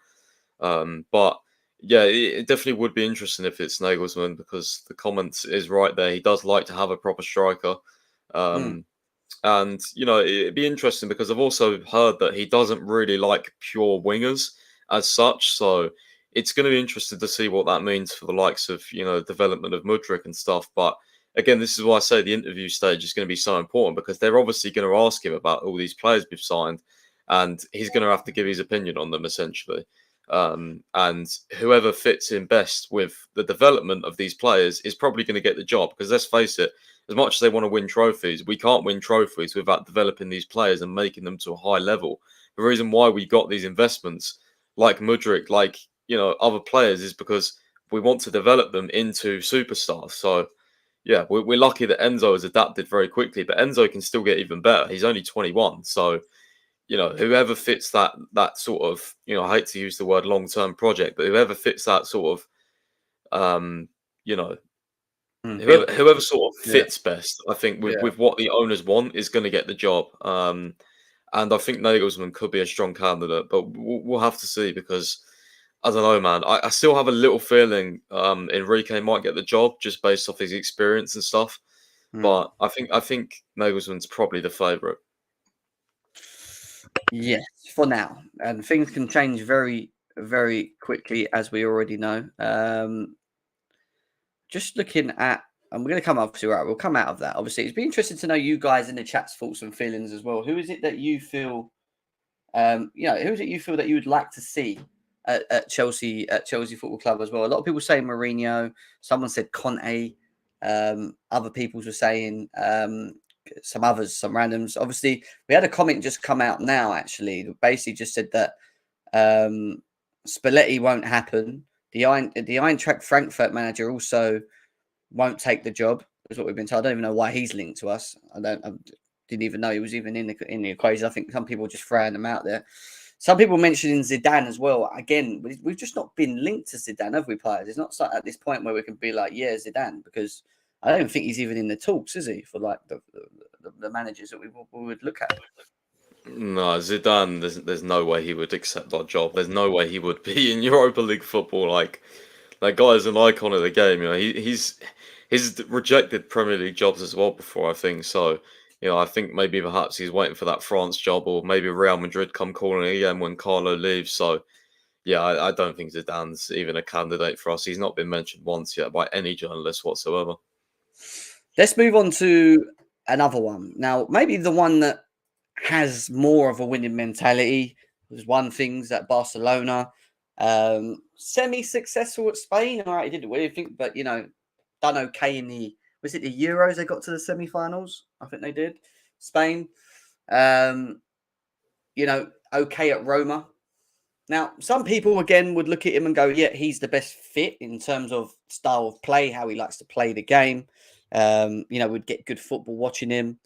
But yeah, it definitely would be interesting if it's Nagelsmann, because the comments is right there. He does like to have a proper striker. And it'd be interesting because I've also heard that he doesn't really like pure wingers as such. So it's going to be interesting to see what that means for the likes of development of Mudryk and stuff. But again, this is why I say the interview stage is going to be so important, because they're obviously going to ask him about all these players we've signed, and he's going to have to give his opinion on them essentially. And whoever fits in best with the development of these players is probably going to get the job, because let's face it, as much as they want to win trophies, we can't win trophies without developing these players and making them to a high level. The reason why we got these investments like Mudryk, like other players, is because we want to develop them into superstars. So yeah, we're lucky that Enzo has adapted very quickly, but Enzo can still get even better. He's only 21, so whoever fits that sort of, I hate to use the word long-term project, but whoever fits that sort of, whoever sort of fits best, I think with what the owners want is going to get the job. And I think Nagelsmann could be a strong candidate, but we'll have to see, because I don't know, man. I still have a little feeling Enrique might get the job just based off his experience and stuff. But I think Nagelsmann's probably the favourite. Yes, for now. And things can change very, very quickly, as we already know. Just looking at, and we're going to come up to, we'll come out of that. Obviously, it's been interesting to know you guys in the chat's thoughts and feelings as well. Who is it that you feel, who is it you feel that you would like to see at Chelsea Football Club as well? A lot of people say Mourinho. Someone said Conte. Other people were saying some randoms. Obviously, we had a comment just come out now, actually, that basically just said that Spalletti won't happen. The Eintracht Frankfurt manager also won't take the job, is what we've been told. I don't even know why he's linked to us. I didn't even know he was even in the equation. I think some people just throwing them out there. Some people mentioning Zidane as well. Again, we've just not been linked to Zidane, have we, players? It's not at this point where we can be like, yeah, Zidane, because I don't think he's even in the talks, is he, for like the managers that we would look at. No, Zidane, there's no way he would accept that job. There's no way he would be in Europa League football. Like, that guy is an icon of the game. He's rejected Premier League jobs as well before, I think. So, I think maybe perhaps he's waiting for that France job, or maybe Real Madrid come calling again when Carlo leaves. So, yeah, I don't think Zidane's even a candidate for us. He's not been mentioned once yet by any journalist whatsoever. Let's move on to another one. Now, maybe the one that has more of a winning mentality. There's one thing's at Barcelona, semi-successful at Spain. All right, he did a weird thing, but done okay in the Euros. They got to the semi-finals. I think they did. Spain, okay at Roma. Now, some people again would look at him and go, "Yeah, he's the best fit in terms of style of play, how he likes to play the game." We'd get good football watching him.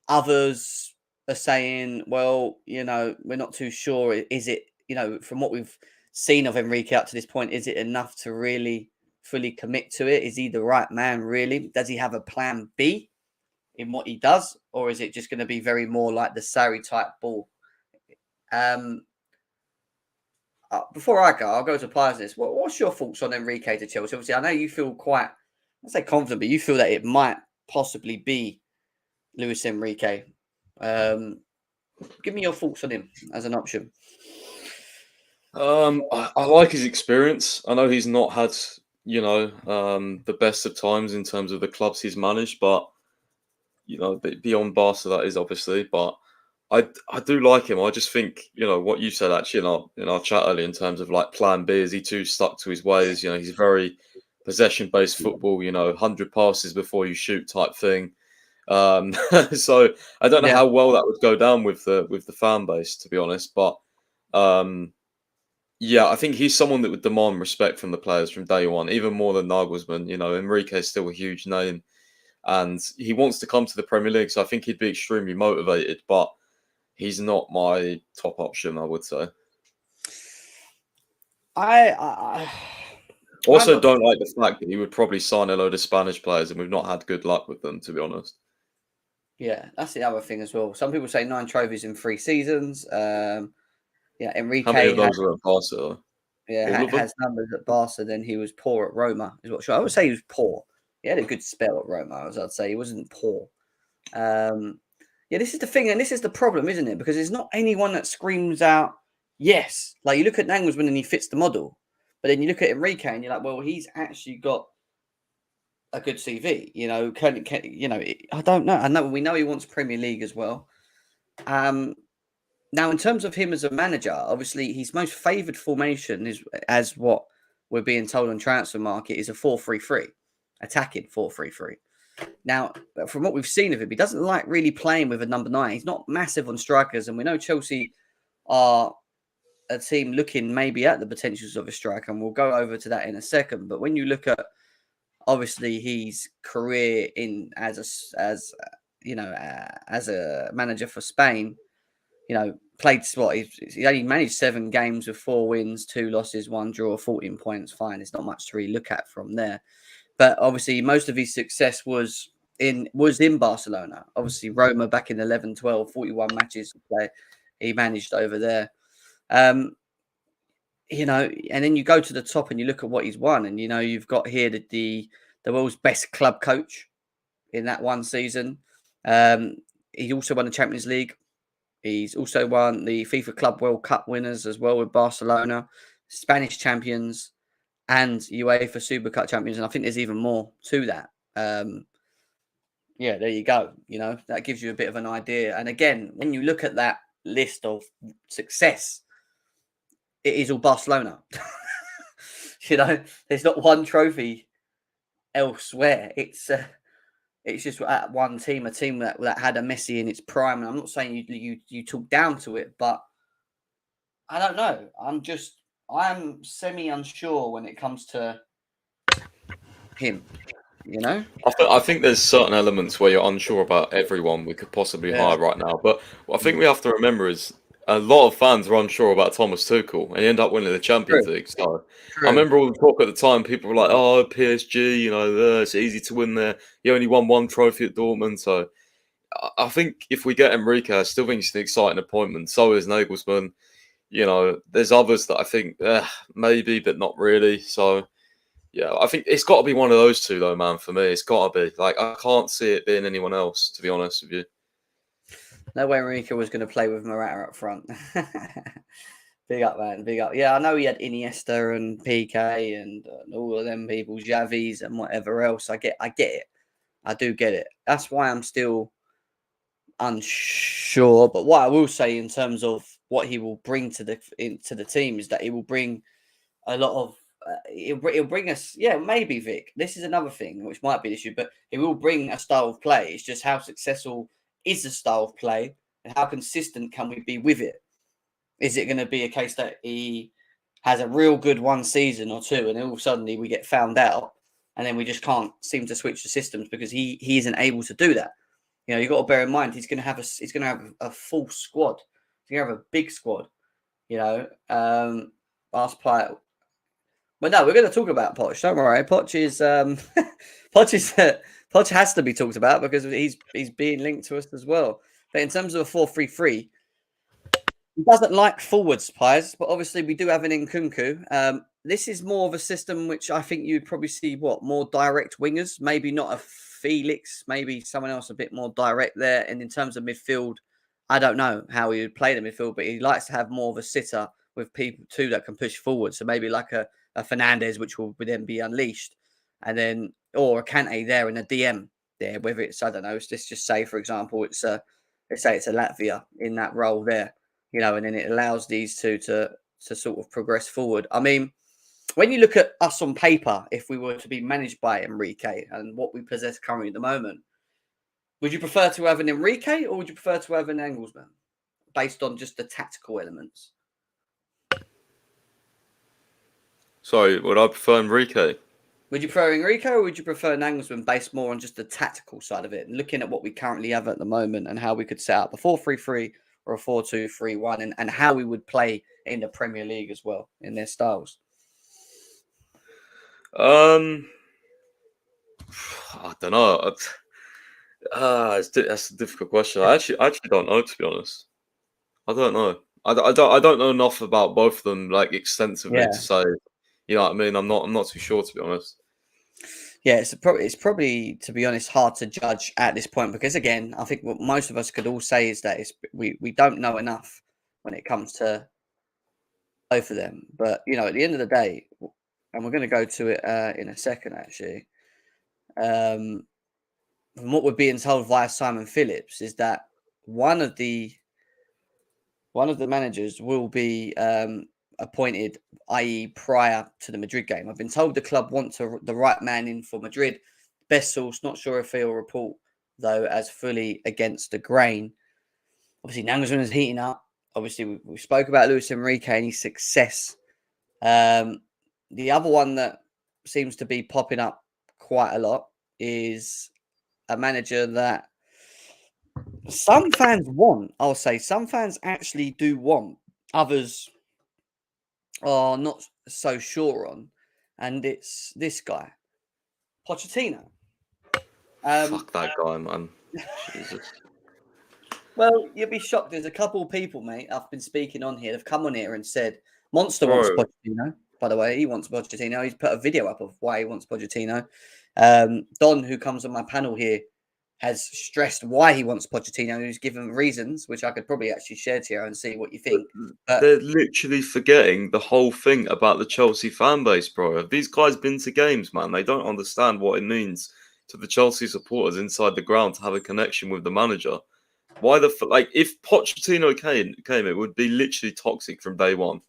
Others are saying, well, we're not too sure. Is it, from what we've seen of Enrique up to this point, is it enough to really fully commit to it? Is he the right man, really? Does he have a plan B in what he does? Or is it just going to be very more like the Sarri type ball? Before I go, I'll go to players this. What's your thoughts on Enrique to Chelsea? Obviously, I know you feel quite, I'd say confident, but you feel that it might possibly be Luis Enrique. Give me your thoughts on him as an option. I like his experience. I know he's not had, the best of times in terms of the clubs he's managed, but beyond Barca that is obviously. But I do like him. I just think what you said actually in our chat earlier in terms of like plan B, is he too stuck to his ways? He's very possession based football. 100 passes before you shoot type thing. So I don't know how well that would go down with the fan base, to be honest. But I think he's someone that would demand respect from the players from day one, even more than Nagelsmann. Enrique is still a huge name, and he wants to come to the Premier League, so I think he'd be extremely motivated. But he's not my top option, I would say. I also don't like the fact that he would probably sign a load of Spanish players, and we've not had good luck with them, to be honest. Yeah, that's the other thing as well. Some people say 9 trophies in 3 seasons. Enrique. How many of those are at Barca? Yeah, has numbers at Barca. Then he was poor at Roma. Is what I would say. He was poor. He had a good spell at Roma, as I'd say. He wasn't poor. This is the thing, and this is the problem, isn't it? Because there's not anyone that screams out, yes. Like, you look at Nagelsmann and he fits the model. But then you look at Enrique and you're like, well, he's actually got a good CV. I don't know. I know we know he wants Premier League as well. Now, in terms of him as a manager, obviously his most favoured formation is, as what we're being told on Transfer Market, is a 4-3-3, attacking 4-3-3. Now, from what we've seen of him, he doesn't like really playing with a number 9. He's not massive on strikers, and we know Chelsea are a team looking maybe at the potentials of a striker, and we'll go over to that in a second. But when you look at obviously his career as a manager for Spain, played what he only managed 7 games with 4 wins, 2 losses, 1 draw, 14 points. Fine, it's not much to really look at from there. But obviously, most of his success was in Barcelona. Obviously, Roma back in 11-12, 41 matches to play. He managed over there. And then you go to the top and you look at what he's won, and you've got here the world's best club coach in that one season. He also won the Champions League. He's also won the FIFA Club World Cup winners as well with Barcelona, Spanish champions, and UEFA Super Cup champions. And I think there's even more to that. There you go. That gives you a bit of an idea. And again, when you look at that list of success, it is all Barcelona. There's not one trophy elsewhere. It's just at one team, a team that had a Messi in its prime. And I'm not saying you talk down to it, but I don't know. I'm semi unsure when it comes to him. I think there's certain elements where you're unsure about everyone we could possibly hire right now. But what I think we have to remember is a lot of fans are unsure about Thomas Tuchel, and he ended up winning the Champions League. So I remember all the talk at the time. People were like, "Oh, PSG, it's easy to win there. He only won 1 trophy at Dortmund." So I think if we get Enrique, I still think it's an exciting appointment. So is Nagelsmann. There's others that I think maybe, but not really. So yeah, I think it's got to be one of those two, though, man. For me, it's got to be. Like, I can't see it being anyone else, to be honest with you. No way Enrique was going to play with Morata up front. Big up, man. Big up. Yeah, I know he had Iniesta and PK and all of them people, Xavi's and whatever else. I get it. I do get it. That's why I'm still unsure. But what I will say in terms of what he will bring to the team is that he will bring a lot of. It'll bring us, maybe Vic. This is another thing which might be an issue, but it will bring a style of play. It's just how successful is the style of play and how consistent can we be with it? Is it going to be a case that he has a real good 1 season or 2 and all of a sudden we get found out and then we just can't seem to switch the systems because he isn't able to do that. You know, you've got to bear in mind he's going to have a full squad. He's going to have a big squad. You know, last player. But no, we're going to talk about Poch. Don't worry, Poch is Poch has to be talked about because he's being linked to us as well. But in terms of a 4-3-3, he doesn't like forwards players, but obviously we do have an Nkunku. This is more of a system which I think you'd probably see more direct wingers, maybe not a Felix, maybe someone else a bit more direct there. And in terms of midfield, I don't know how he would play the midfield, but he likes to have more of a sitter with people too that can push forward. So maybe like a Fernandez, which will then be unleashed, and then or a Kante there and a DM there. Whether it's, I don't know, let's just say for example, let's say it's a Latvia in that role there, you know, and then it allows these two to sort of progress forward. I mean, when you look at us on paper, if we were to be managed by Enrique and what we possess currently at the moment, would you prefer to have an Enrique or would you prefer to have an Nagelsmann based on just the tactical elements? Sorry, would I prefer Enrique? Would you prefer Enrique or would you prefer Nagelsmann based more on just the tactical side of it and looking at what we currently have at the moment and how we could set up a 4-3-3 or a 4-2-3-1 and how we would play in the Premier League as well in their styles? I don't know. That's a difficult question. I actually don't know, to be honest. I don't know. I don't know enough about both of them like extensively to say. You know what I mean? I'm not too sure, to be honest. Yeah, it's probably, to be honest, hard to judge at this point because, again, I think what most of us could all say is that we don't know enough when it comes to both of them. But, you know, at the end of the day, and we're going to go to it in a second, actually, from what we're being told via Simon Phillips is that one of the managers will be appointed, i.e. prior to the Madrid game. I've been told the club want the right man in for Madrid. Best source, not sure if he'll report, though, as fully against the grain. Obviously, Nagelsmann is heating up. Obviously, we spoke about Luis Enrique and his success. The other one that seems to be popping up quite a lot is a manager that some fans want. I'll say some fans actually do want. Others are not so sure on, and it's this guy, Pochettino. Fuck that guy, man. Jesus. Well, you'll be shocked. There's a couple of people, mate, I've been speaking on here. They've come on here and said, Monster wants Pochettino. By the way, he wants Pochettino. He's put a video up of why he wants Pochettino. Don, who comes on my panel here, has stressed why he wants Pochettino. He's given reasons, which I could probably actually share to you and see what you think. But they're literally forgetting the whole thing about the Chelsea fan base, bro. Have these guys been to games, man? They don't understand what it means to the Chelsea supporters inside the ground to have a connection with the manager. Why if Pochettino came, it would be literally toxic from day one.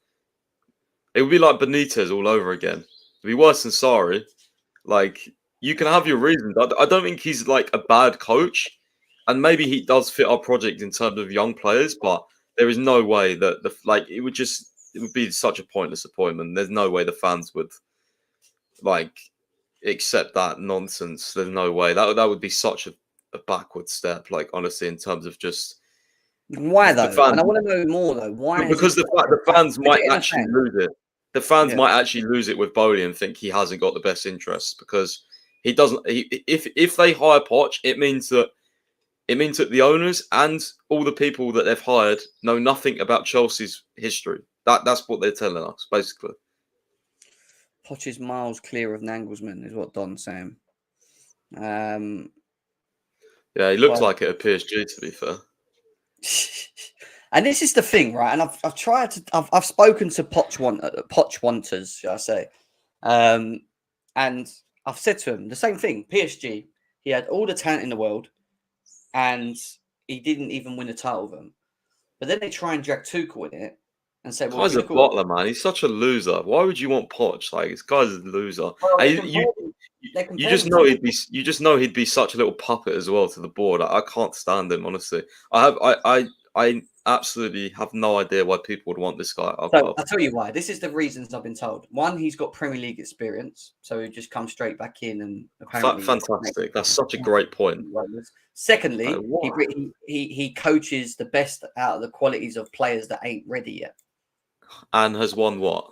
It would be like Benitez all over again. It'd be worse than Sarri. Like, you can have your reasons. I don't think he's like a bad coach, and maybe he does fit our project in terms of young players. But there is no way that it would be such a pointless appointment. There's no way the fans would accept that nonsense. There's no way that would be such a backward step. Like, honestly, in terms of just why though, and I want to know more though. Why? Because the fans might actually lose it. The fans might actually lose it with Bowley and think he hasn't got the best interests because he doesn't. If they hire Poch, it means that the owners and all the people that they've hired know nothing about Chelsea's history. That's what they're telling us, basically. Poch is miles clear of Nagelsmann, is what Don's saying. Yeah, he looks like it at PSG, to be fair. And this is the thing, right? And I've tried to. I've spoken to Poch wanters, shall I say? And I've said to him the same thing. PSG, he had all the talent in the world, and he didn't even win a title with them. But then they try and drag Tuchel in it and say, "Well, guy's a bottler, man. He's such a loser. Why would you want Poch? Like, this guy's a loser." Well, you just know he'd be such a little puppet as well to the board. I can't stand him, honestly. I I absolutely have no idea why people would want this guy at our So club. I'll tell you why. This is the reasons I've been told. One, he's got Premier League experience, so he just comes straight back in and apparently Fantastic. That's such a great point. Secondly, What? he coaches the best out of the qualities of players that ain't ready yet. And has won what?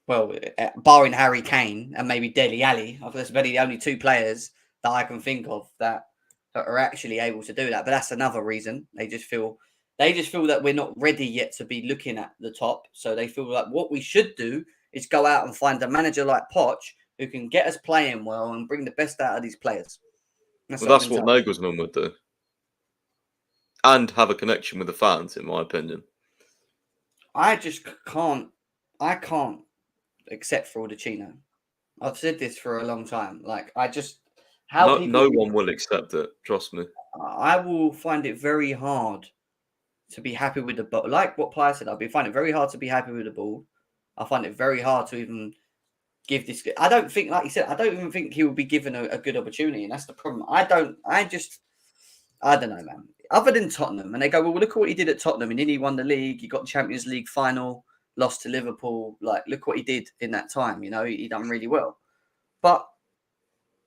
Well, barring Harry Kane and maybe Dele Alli, that's really the only two players that I can think of that are actually able to do that. But that's another reason. They just feel that we're not ready yet to be looking at the top. So they feel like what we should do is go out and find a manager like Poch who can get us playing well and bring the best out of these players. That's what Nagelsmann would do. And have a connection with the fans, in my opinion. I just can't. I can't accept Fraudicino. I've said this for a long time. Like, I just... No one will accept it. Trust me. I will find it very hard to be happy with the ball. Like what Pius said, find it very hard to be happy with the ball. I find it very hard to even give this... I don't think, like you said, I don't even think he will be given a good opportunity, and that's the problem. I don't know, man. Other than Tottenham, and they go, well, look at what he did at Tottenham. And then he won the league. He got the Champions League final, lost to Liverpool. Like, look what he did in that time. You know, he done really well. But,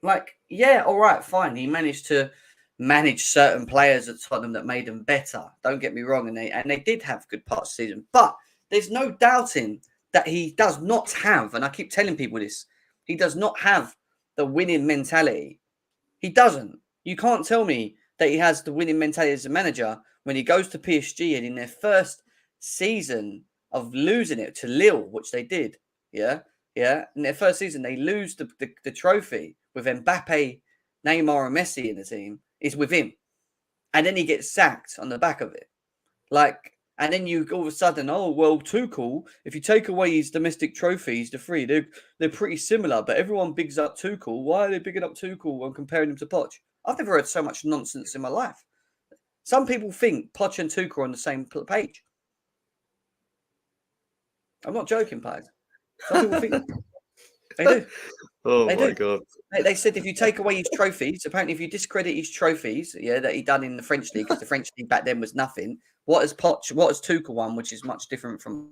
like, yeah, all right, fine. He managed to manage certain players at Tottenham that made them better. Don't get me wrong. And they did have good parts of the season. But there's no doubting that he does not have, and I keep telling people this, he does not have the winning mentality. He doesn't. You can't tell me that he has the winning mentality as a manager when he goes to PSG and in their first season of losing it to Lille, which they did, in their first season, they lose the trophy with Mbappe, Neymar and Messi in the team, is with him. And then he gets sacked on the back of it. Like, and then you all of a sudden, oh, well, Tuchel, if you take away his domestic trophies, the three, they're pretty similar, but everyone bigs up Tuchel. Why are they bigging up Tuchel and comparing him to Poch? I've never heard so much nonsense in my life. Some people think Poch and Tuchel are on the same page. I'm not joking, Pies. Some people think they do. Oh my God. They said if you take away his trophies, apparently if you discredit his trophies, that he done in the French league, because the French league back then was nothing. What has Tuchel won, which is much different from?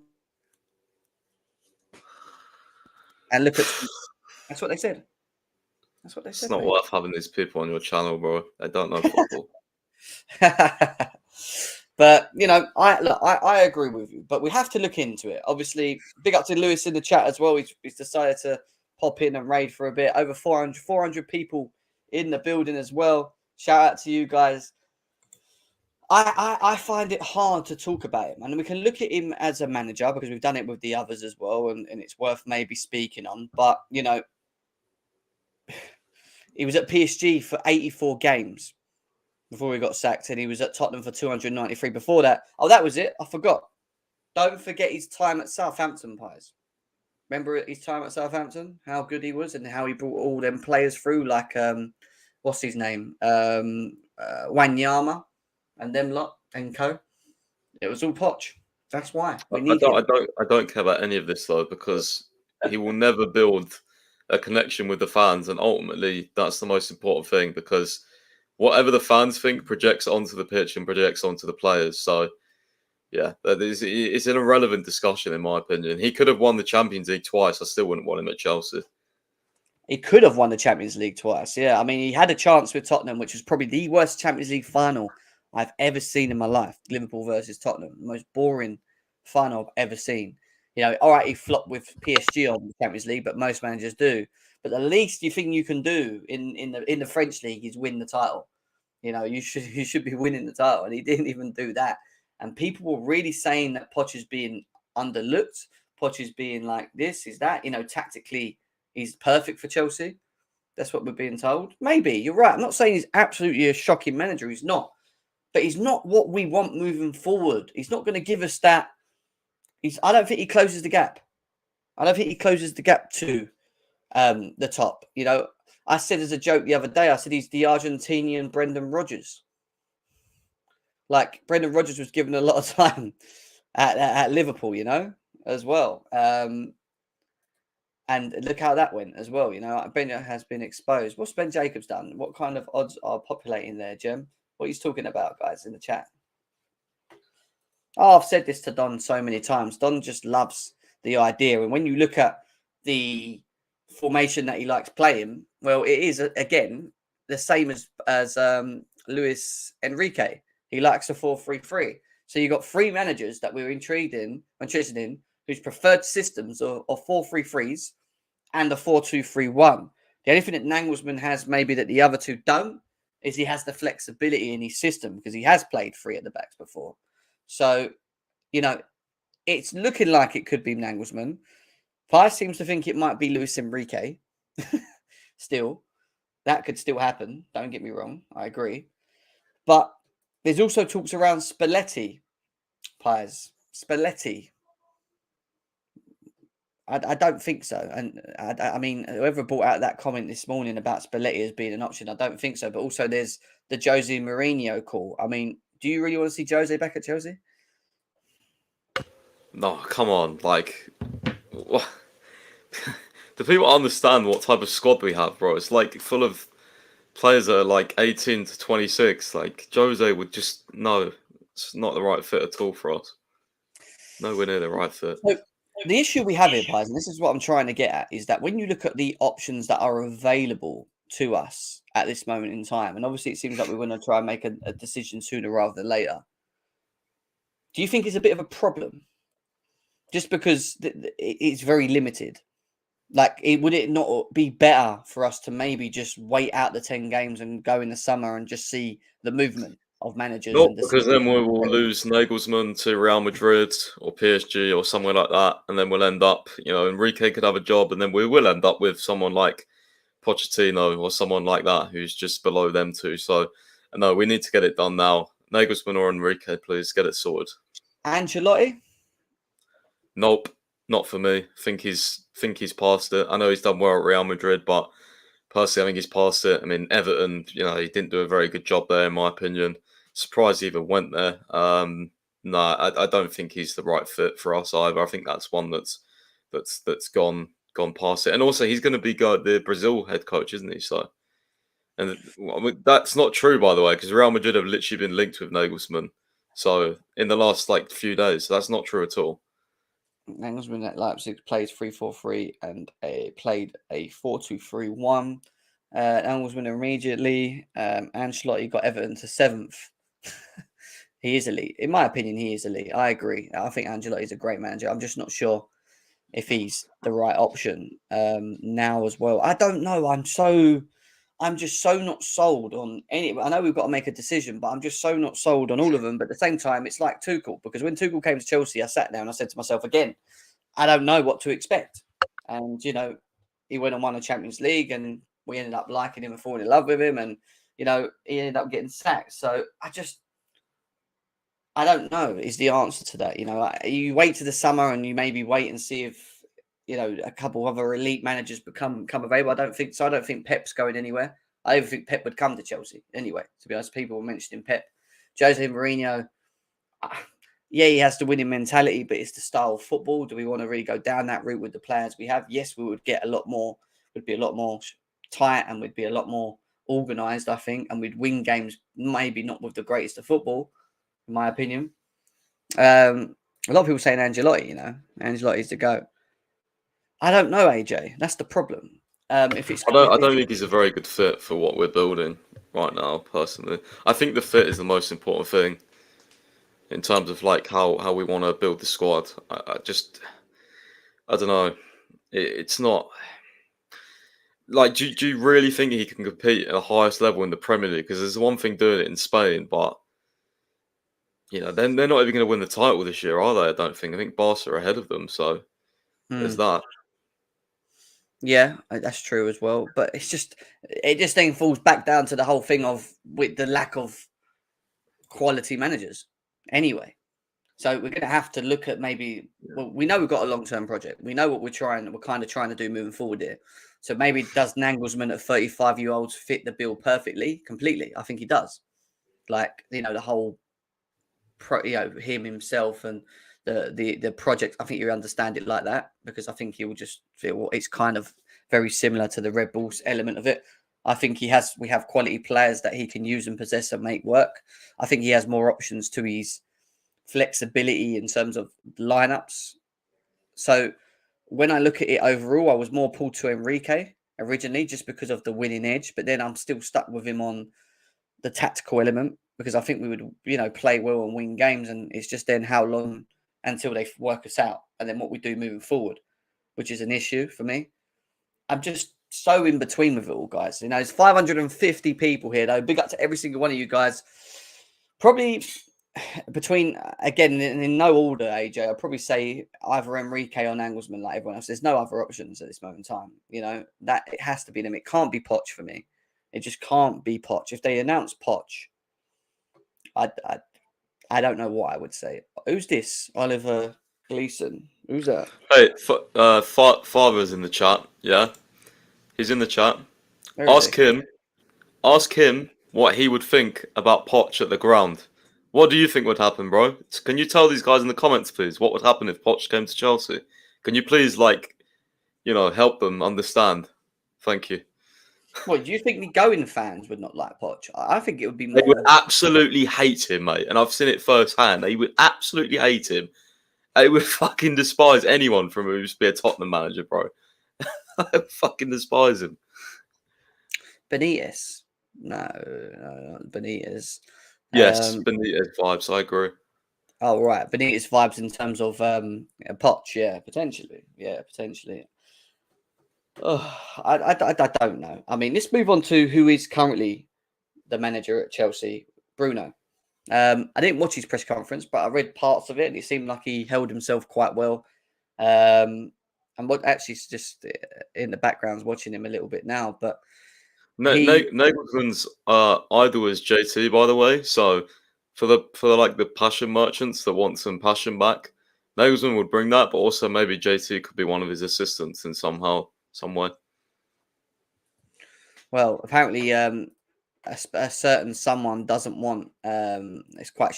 And look at that's what they said. That's what they said. It's not worth having these people on your channel, bro. They don't know football. But I agree with you. But we have to look into it. Obviously, big up to Lewis in the chat as well. He's decided to pop in and raid for a bit. Over 400 people in the building as well. Shout out to you guys. I find it hard to talk about him, and we can look at him as a manager because we've done it with the others as well, and it's worth maybe speaking on. But he was at PSG for 84 games before he got sacked, and he was at Tottenham for 293 before that. Oh, that was it. I forgot. Don't forget his time at Southampton, Pies. Remember his time at Southampton? How good he was and how he brought all them players through, like what's his name? Wanyama and them lot and co. It was all Poch. That's why we need him. I don't care about any of this though, because he will never build a connection with the fans, and ultimately that's the most important thing, because whatever the fans think projects onto the pitch and projects onto the players. So yeah, it's an irrelevant discussion in my opinion. He could have won the Champions League twice. I still wouldn't want him at Chelsea. He could have won the Champions League twice. Yeah, I mean, he had a chance with Tottenham, which was probably the worst Champions League final I've ever seen in my life. Liverpool versus Tottenham, the most boring final I've ever seen. All right, he flopped with PSG on the Champions League, but most managers do. But the least you think you can do in the French league is win the title. You should be winning the title, and he didn't even do that. And people were really saying that Poch is being underlooked. Poch is being like this, is that. Tactically, he's perfect for Chelsea. That's what we're being told. Maybe you're right. I'm not saying he's absolutely a shocking manager. He's not. But he's not what we want moving forward. He's not going to give us that. I don't think he closes the gap. I don't think he closes the gap to the top. I said as a joke the other day, I said he's the Argentinian Brendan Rodgers. Like, Brendan Rodgers was given a lot of time at Liverpool, as well. And look how that went as well. Ben has been exposed. What's Ben Jacobs done? What kind of odds are populating there, Jem? What he's talking about, guys, in the chat? Oh, I've said this to Don so many times. Don just loves the idea. And when you look at the formation that he likes playing, well, it is, again, the same as Luis Enrique. He likes a 4-3-3. So you've got three managers that we're interested in, whose preferred systems are 4-3-3s and a 4-2-3-1. The only thing that Nagelsmann has maybe that the other two don't is he has the flexibility in his system because he has played three at the backs before. So, it's looking like it could be Nagelsmann. Pi seems to think it might be Luis Enrique. Still, that could still happen. Don't get me wrong. I agree. But there's also talks around Spalletti. Pies. Spalletti. I don't think so. And I mean, whoever brought out that comment this morning about Spalletti as being an option, I don't think so. But also there's the Jose Mourinho call. I mean, do you really want to see Jose back at Chelsea? No, come on. Like, do people understand what type of squad we have, bro? It's like full of players that are like 18 to 26. Like, Jose would just, no, it's not the right fit at all for us. Nowhere near the right fit. So the issue we have here, Pies, and this is what I'm trying to get at, is that when you look at the options that are available to us at this moment in time, and obviously it seems like we're going to try and make a decision sooner rather than later. Do you think it's a bit of a problem? Just because it's very limited. Like, would it not be better for us to maybe just wait out the 10 games and go in the summer and just see the movement of managers? Not And because then we will lose Nagelsmann to Real Madrid or PSG or somewhere like that, and then we'll end up, Enrique could have a job, and then we will end up with someone like Pochettino or someone like that who's just below them two. So, no, we need to get it done now. Nagelsmann or Enrique, please get it sorted. Ancelotti? Nope, not for me. Think he's past it. I know he's done well at Real Madrid, but personally, I think he's past it. I mean, Everton, he didn't do a very good job there, in my opinion. Surprised he even went there. No, I don't think he's the right fit for us either. I think that's one that's gone past it. And also, he's going to be the Brazil head coach, isn't he? So, and that's not true, by the way, because Real Madrid have literally been linked with Nagelsmann. So in the last few days, so that's not true at all. Nagelsmann at Leipzig plays 3-4-3 and played a 4-2-3-1. Nagelsmann immediately. Ancelotti got Everton to 7th. He is elite. In my opinion, he is elite. I agree. I think Ancelotti is a great manager. I'm just not sure if he's the right option now as well. I don't know. I'm just so not sold on any. I know we've got to make a decision, but I'm just so not sold on all of them. But at the same time, it's like Tuchel, because when Tuchel came to Chelsea, I sat down and I said to myself again, I don't know what to expect. And, he went and won a Champions League and we ended up liking him and falling in love with him. And, he ended up getting sacked. So I don't know is the answer to that. You wait to the summer and you maybe wait and see if, a couple of other elite managers come available. I don't think so. I don't think Pep's going anywhere. I don't think Pep would come to Chelsea anyway. To be honest, people were mentioning Pep. Jose Mourinho, yeah, he has the winning mentality, but it's the style of football. Do we want to really go down that route with the players we have? Yes, we would get a lot more. Would be a lot more tight and we'd be a lot more organised, I think, and we'd win games. Maybe not with the greatest of football, in my opinion. A lot of people saying Ancelotti. Ancelotti's the GOAT. I don't know, AJ. That's the problem. I don't think he's a very good fit for what we're building right now. Personally, I think the fit is the most important thing in terms of how we want to build the squad. I don't know. It's not do you really think he can compete at the highest level in the Premier League? Because there's one thing doing it in Spain, but then they're not even going to win the title this year, are they? I don't think. I think Barca are ahead of them, so there's that. Yeah, that's true as well. But it just then falls back down to the whole thing with the lack of quality managers anyway. So we're going to have to look at maybe, well, we know we've got a long-term project. We know what we're kind of trying to do moving forward here. So maybe does Nagelsmann at 35-year-olds fit the bill perfectly, completely? I think he does. The whole, him himself and the project, I think you understand it like that, because I think he will just feel it's kind of very similar to the Red Bulls element of it. I think we have quality players that he can use and possess and make work. I think he has more options to his flexibility in terms of lineups. So when I look at it overall, I was more pulled to Enrique originally just because of the winning edge, but then I'm still stuck with him on the tactical element because I think we would, play well and win games, and it's just then how long until they work us out, and then what we do moving forward, which is an issue for me. I'm just so in between with it all, guys. There's 550 people here, though. Big up to every single one of you guys. Probably between, again, in no order, AJ, I'd probably say either Enrique or Nagelsmann, like everyone else. There's no other options at this moment in time. That it has to be them. It can't be Poch for me. It just can't be Poch. If they announce Poch, I don't know what I would say. Who's this? Oliver Gleason. Who's that? Hey, Father's in the chat. Yeah, he's in the chat. Ask him what he would think about Poch at the ground. What do you think would happen, bro? Can you tell these guys in the comments, please, what would happen if Poch came to Chelsea? Can you please, help them understand? Thank you. What, do you think the going fans would not like Poch? I think it would be more... They would absolutely hate him, mate. And I've seen it firsthand. They would absolutely hate him. They would fucking despise anyone from who used to be a Tottenham manager, bro. I fucking despise him. Benitez? No, Benitez. Yes, Benitez vibes, I agree. Oh, right. Benitez vibes in terms of Poch, yeah, potentially. Yeah, potentially. Oh, I don't know. I mean, let's move on to who is currently the manager at Chelsea, Bruno. I didn't watch his press conference, but I read parts of it, and it seemed like he held himself quite well. And what actually is just in the background watching him a little bit now, but Nagelsmann's idol is JT, by the way. So for the passion merchants that want some passion back, Nagelsmann would bring that, but also maybe JT could be one of his assistants in some way. Well, apparently, a certain someone doesn't want. It's quite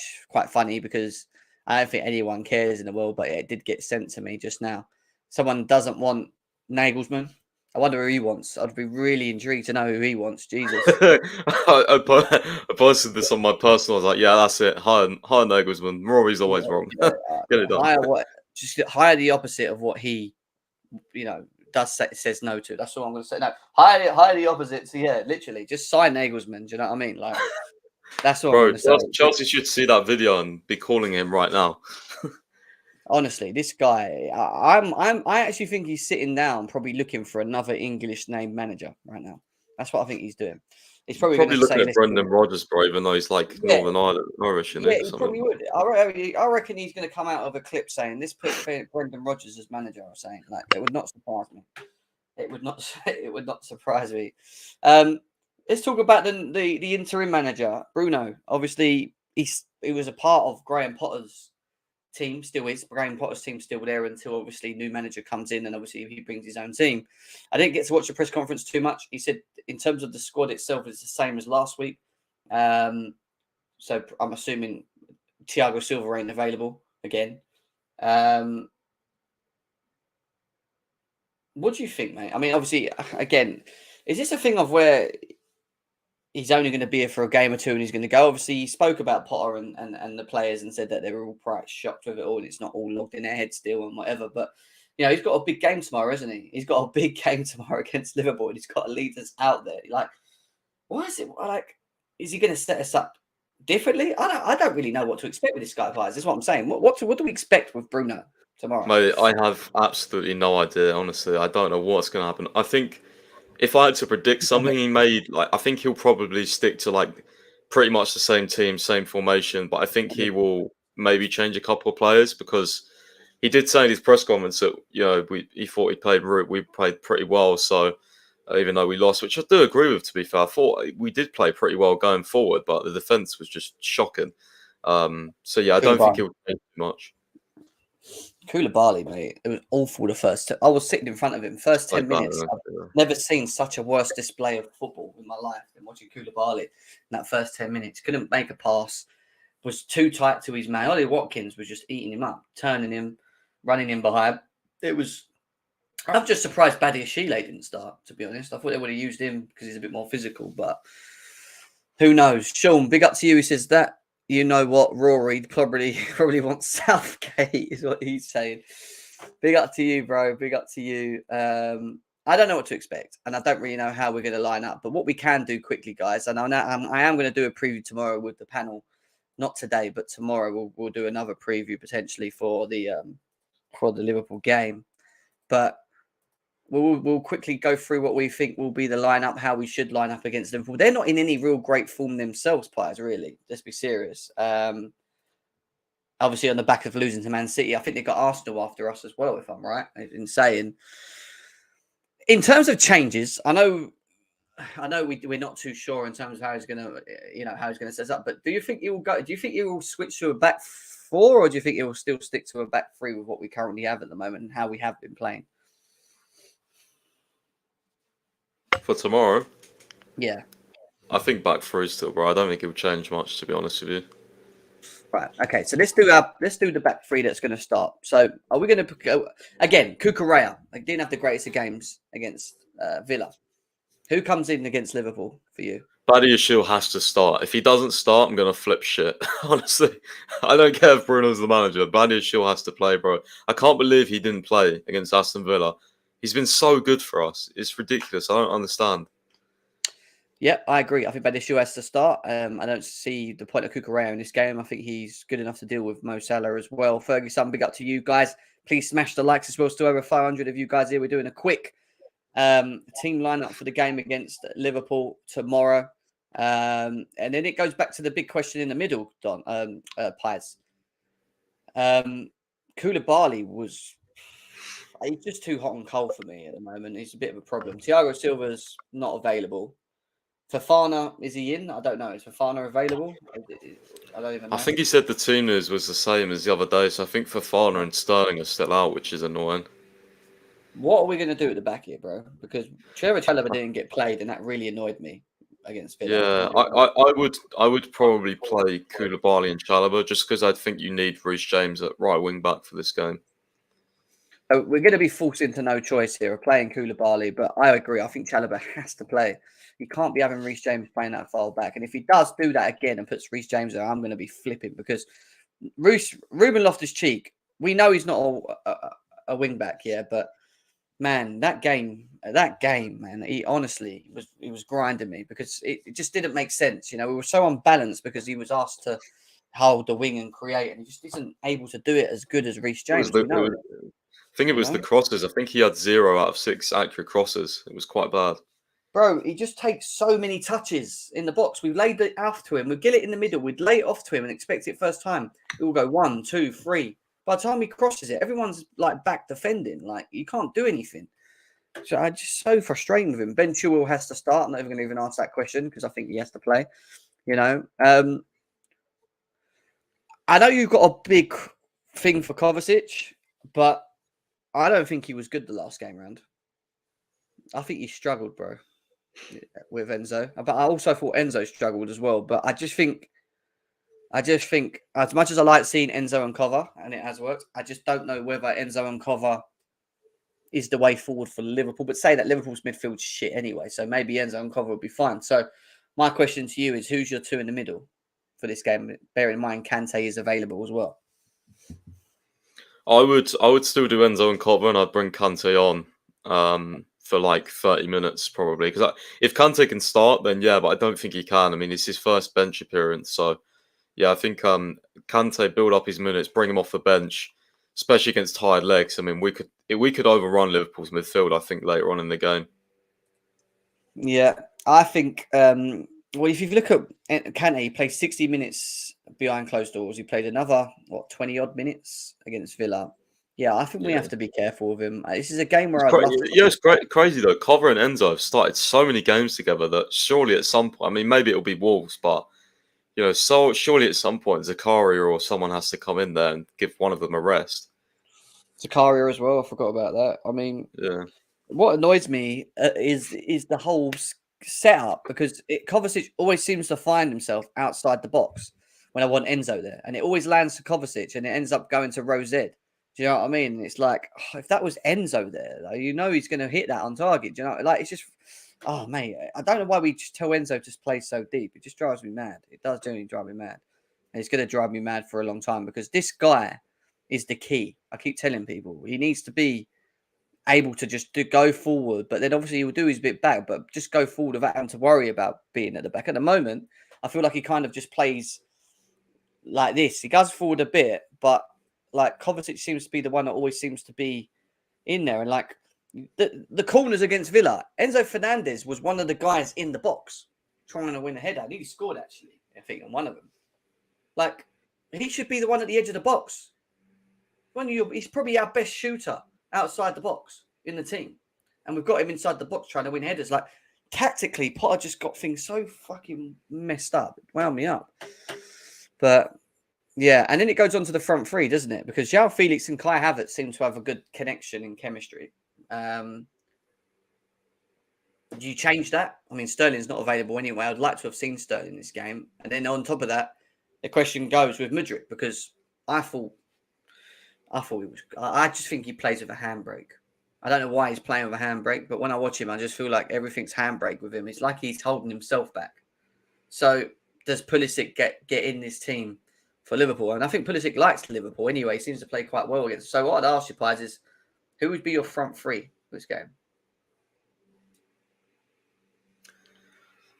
funny because I don't think anyone cares in the world, but it did get sent to me just now. Someone doesn't want Nagelsmann. I wonder who he wants. I'd be really intrigued to know who he wants. Jesus. I posted this on my personal. I was like, yeah, that's it. Hire Nagelsmann. Rory's always wrong. Get it done. Just hire the opposite of what he, says no to. That's all I'm going to say. No, hire the opposite. So yeah, literally, just sign Nagelsmann. Do you know what I mean? Like, that's what I'm going to say. Chelsea should see that video and be calling him right now. Honestly, this guy, I actually think he's sitting down, probably looking for another English name manager right now. That's what I think he's doing. He's probably looking at Brendan Rodgers, bro, even though he's like Northern Ireland, Irish. Yeah, he probably would. I reckon he's going to come out of a clip saying this put Brendan Rodgers as manager. Or saying like it would not surprise me. It would not surprise me. Let's talk about the interim manager, Bruno. Obviously, he was a part of Graham Potter's team, still is. Graham Potter's team still there until obviously new manager comes in and obviously he brings his own team. I didn't get to watch the press conference too much. He said in terms of the squad itself, it's the same as last week. So I'm assuming Thiago Silva ain't available again. What do you think, mate? I mean, obviously, again, is this a thing of where he's only going to be here for a game or two and he's going to go? Obviously, he spoke about Potter and the players and said that they were all quite shocked with it all. And it's not all logged in their head still and whatever. But, he's got a big game tomorrow, isn't he? He's got a big game tomorrow against Liverpool and he's got to lead us out there. Like, what is it? Like, is he going to set us up differently? I don't really know what to expect with this guy, guys. That's what I'm saying. What do we expect with Bruno tomorrow? Mate, I have absolutely no idea, honestly. I don't know what's going to happen. I think if I had to predict something, I think he'll probably stick to pretty much the same team, same formation. But I think he will maybe change a couple of players because he did say in his press conference that he thought we played pretty well. So even though we lost, which I do agree with, to be fair, I thought we did play pretty well going forward, but the defense was just shocking. So yeah, I don't think he'll change too much. Koulibaly, mate, it was awful the first. I was sitting in front of him. First 10 minutes, I've never seen such a worse display of football in my life than watching Koulibaly in that first 10 minutes. Couldn't make a pass, was too tight to his man. Ollie Watkins was just eating him up, turning him, running him behind. I'm just surprised Badiashile didn't start, to be honest. I thought they would have used him because he's a bit more physical, but who knows? Sean, big up to you. He says that You know what, Rory probably wants Southgate, is what he's saying. Big up to you, bro. Big up to you. I don't know what to expect, and I don't really know how we're going to line up. But what we can do quickly, guys, and I am going to do a preview tomorrow with the panel. Not today, but tomorrow we'll do another preview potentially for the Liverpool game. But we'll quickly go through what we think will be the lineup, how we should line up against Liverpool. They're not in any real great form themselves, players. Really, let's be serious. Obviously, on the back of losing to Man City, I think they got Arsenal after us as well, if I'm right in saying. In terms of changes, I know we're not too sure in terms of how he's going to set up. But do you think he will go? Do you think he will switch to a back four, or do you think he will still stick to a back three with what we currently have at the moment and how we have been playing? For tomorrow? Yeah. I think back three still, bro. I don't think it will change much, to be honest with you. Right. Okay. So let's do the back three that's going to start. So are we going to go again? Cucurella didn't have the greatest of games against Villa. Who comes in against Liverpool for you? Badiashile has to start. If he doesn't start, I'm going to flip shit. Honestly, I don't care if Bruno's the manager. Badiashile has to play, bro. I can't believe he didn't play against Aston Villa. He's been so good for us. It's ridiculous. I don't understand. Yeah, I agree. I think Badiashile has to start. I don't see the point of Cucurella in this game. I think he's good enough to deal with Mo Salah as well. Ferguson, big up to you guys. Please smash the likes as well. Still over 500 of you guys here. We're doing a quick team lineup for the game against Liverpool tomorrow. And then it goes back to the big question in the middle, Don, Pies. Koulibaly he's just too hot and cold for me at the moment. He's a bit of a problem. Thiago Silva's not available. Fofana, is he in? I don't know. Is Fofana available? I don't even know. I think he said the team news was the same as the other day, so I think Fofana and Sterling are still out, which is annoying. What are we going to do at the back here, bro? Because Trevor Chalobah didn't get played, and that really annoyed me against Villa. Yeah, I would probably play Koulibaly and Chalobah just because I think you need Reece James at right wing back for this game. So we're going to be forced into no choice here of playing Koulibaly, but I agree. I think Chalobah has to play. You can't be having Reece James playing that far back. And if he does do that again and puts Reece James there, I'm going to be flipping because Ruben Loftus-Cheek, we know he's not a wing back, yeah, but man, that game, man, he honestly was grinding me because it just didn't make sense. You know, we were so unbalanced because he was asked to hold the wing and create, and he just isn't able to do it as good as Reece James. I think it was the crosses. I think he had 0 out of 6 accurate crosses. It was quite bad. Bro, he just takes so many touches in the box. We've laid it off to him. We'd get it in the middle. We'd lay it off to him and expect it first time. It will go 1, 2, 3. By the time he crosses it, everyone's like back defending. Like, you can't do anything. So I'm just so frustrated with him. Ben Chilwell has to start. I'm not even going to even answer that question because I think he has to play. You know, I know you've got a big thing for Kovacic, but I don't think he was good the last game round. I think he struggled, bro, with Enzo. But I also thought Enzo struggled as well. But I just think as much as I like seeing Enzo and Kova, and it has worked, I just don't know whether Enzo and Kova is the way forward for Liverpool. But say that Liverpool's midfield's shit anyway, so maybe Enzo and Kova will be fine. So my question to you is, who's your two in the middle for this game? Bearing in mind Kante is available as well. I would still do Enzo and Kova, and I'd bring Kante on for like 30 minutes probably. Because if Kante can start, then yeah, but I don't think he can. I mean, it's his first bench appearance, so yeah, I think Kante build up his minutes, bring him off the bench, especially against tired legs. I mean, we could overrun Liverpool's midfield, I think, later on in the game. Yeah, I think. Well, if you look at Kante, he played 60 minutes behind closed doors. He played another 20 odd minutes against Villa. Yeah, I think we have to be careful with him. This is a game where it's crazy though. Kova and Enzo have started so many games together that surely at some point, I mean, maybe it'll be Wolves, but you know, so surely at some point Zakaria or someone has to come in there and give one of them a rest. Zakaria as well. I forgot about that. I mean, yeah. What annoys me is the whole setup because Kovacic always seems to find himself outside the box when I want Enzo there, and it always lands to Kovacic and it ends up going to Rose. Do you know what I mean? It's like, if that was Enzo there, though, you know he's going to hit that on target. Do you know? Like, it's just, oh, mate, I don't know why we just tell Enzo to play so deep. It just drives me mad. It does genuinely drive me mad. And it's going to drive me mad for a long time because this guy is the key. I keep telling people he needs to be able to just go forward, but then obviously he'll do his bit back, but just go forward without having to worry about being at the back. At the moment, I feel like he kind of just plays like this. He goes forward a bit, but like Kovacic seems to be the one that always seems to be in there. And like the corners against Villa, Enzo Fernandez was one of the guys in the box trying to win a header. I think he scored actually, I think, on one of them. Like, he should be the one at the edge of the box. He's probably our best shooter outside the box in the team. And we've got him inside the box trying to win headers. Like, tactically, Potter just got things so fucking messed up. It wound me up. But, yeah. And then it goes on to the front three, doesn't it? Because João Felix and Kai Havertz seem to have a good connection in chemistry. Do you change that? I mean, Sterling's not available anyway. I'd like to have seen Sterling this game. And then on top of that, the question goes with Mudryk, because I thought he was. I just think he plays with a handbrake. I don't know why he's playing with a handbrake, but when I watch him, I just feel like everything's handbrake with him. It's like he's holding himself back. So does Pulisic get in this team for Liverpool? And I think Pulisic likes Liverpool anyway. He seems to play quite well against. So what I'd ask you, Pies, is who would be your front three for this game?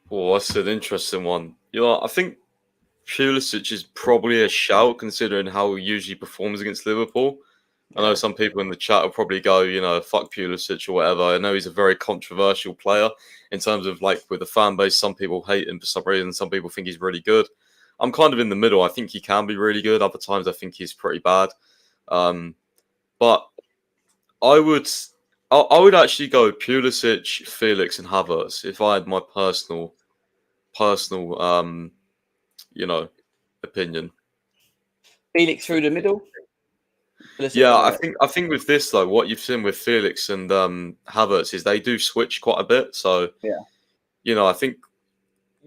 Oh, that's an interesting one. I think Pulisic is probably a shout considering how he usually performs against Liverpool. I know some people in the chat will probably go, fuck Pulisic or whatever. I know he's a very controversial player in terms of like with the fan base. Some people hate him for some reason. Some people think he's really good. I'm kind of in the middle. I think he can be really good. Other times I think he's pretty bad. But I would actually go Pulisic, Felix, and Havertz if I had my personal opinion. Felix through the middle. Yeah, I think with this though, what you've seen with Felix and Havertz is they do switch quite a bit. So yeah, I think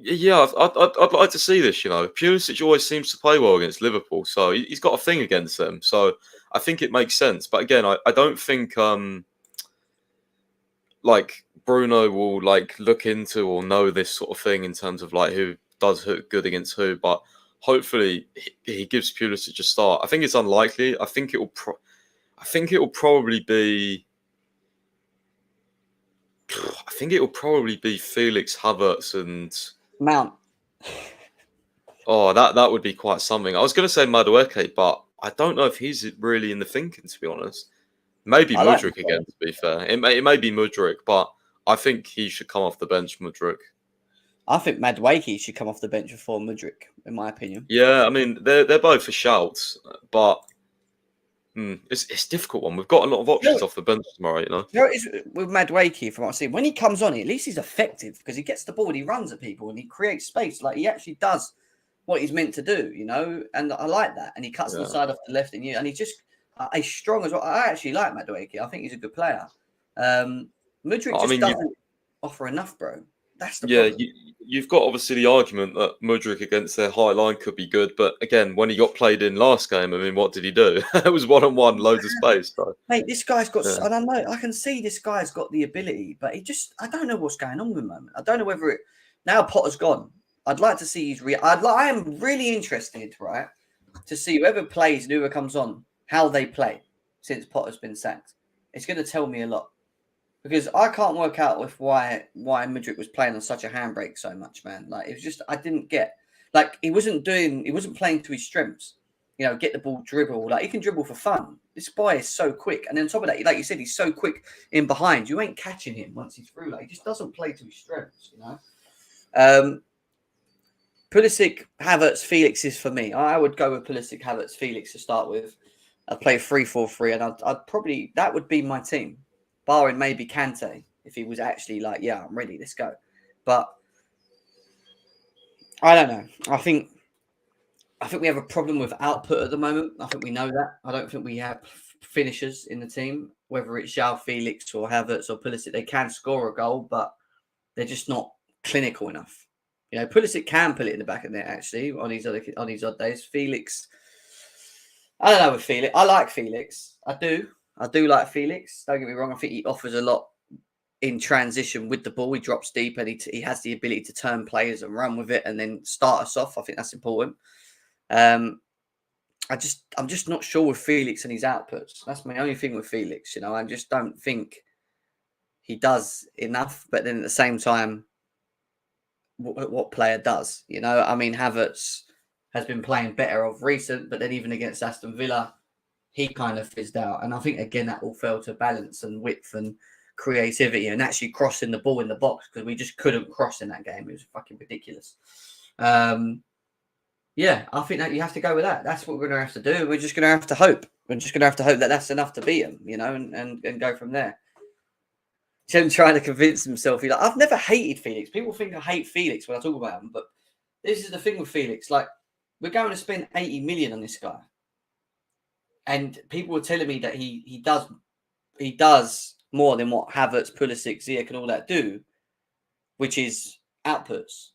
I'd like to see this. Pulisic always seems to play well against Liverpool, so he's got a thing against them. So I think it makes sense. But again, I don't think like Bruno will like look into or know this sort of thing in terms of like who does good against who, but hopefully he gives Pulisic a start. I think it's unlikely. I think it will probably be Felix, Havertz, and Mount. Oh, that would be quite something. I was going to say Madueke, but I don't know if he's really in the thinking, to be honest. Maybe Mudryk again, to be fair. It may be Mudryk, but I think he should come off the bench, Mudryk. I think Madueke should come off the bench before Mudryk, in my opinion. Yeah, I mean, they're both for shouts, but it's a difficult one. We've got a lot of options off the bench tomorrow, With Madueke, from what I see, when he comes on, at least he's effective because he gets the ball and he runs at people and he creates space. Like, he actually does what he's meant to do, and I like that. And he cuts the side off the left, and he's just he's strong as well. I actually like Madueke. I think he's a good player. Mudryk doesn't offer enough, bro. That's the problem. You've got obviously the argument that Mudryk against their high line could be good, but again, when he got played in last game, I mean, what did he do? It was 1-on-1, loads of space. So. Mate, this guy's got, and I know, I can see this guy's got the ability, but I don't know what's going on with him, man. I don't know whether now Potter's gone. I'd like to see his I am really interested, right, to see whoever plays and whoever comes on, how they play since Potter's been sacked. It's going to tell me a lot. Because I can't work out with why Mudryk was playing on such a handbrake so much, man. Like, it was just, I didn't get, like, he wasn't playing to his strengths. Get the ball, dribble. Like, he can dribble for fun. This boy is so quick. And then on top of that, like you said, he's so quick in behind. You ain't catching him once he's through. Like, he just doesn't play to his strengths, Pulisic, Havertz, Felix is for me. I would go with Pulisic, Havertz, Felix to start with. I'd play 3-4-3, and I'd probably, that would be my team. Barring maybe Kante, if he was actually like, yeah, I'm ready, let's go. But I don't know. I think we have a problem with output at the moment. I think we know that. I don't think we have finishers in the team, whether it's João Felix or Havertz or Pulisic. They can score a goal, but they're just not clinical enough. Pulisic can put it in the back of the net, actually, on his odd days. Felix, I don't know with Felix. I like Felix. I do like Felix. Don't get me wrong. I think he offers a lot in transition with the ball. He drops deep and he has the ability to turn players and run with it and then start us off. I think that's important. I'm just not sure with Felix and his outputs. That's my only thing with Felix. I just don't think he does enough. But then at the same time, what player does? I mean, Havertz has been playing better of recent, but then even against Aston Villa, he kind of fizzed out. And I think, again, that all fell to balance and width and creativity and actually crossing the ball in the box, because we just couldn't cross in that game. It was fucking ridiculous. Yeah, I think that you have to go with that. That's what we're going to have to do. We're just going to have to hope. We're just going to have to hope that that's enough to beat him, and go from there. Him trying to convince himself. He's like, I've never hated Felix. People think I hate Felix when I talk about him, but this is the thing with Felix. Like, we're going to spend 80 million on this guy. And people were telling me that he does more than what Havertz, Pulisic, Ziyech and all that do, which is outputs,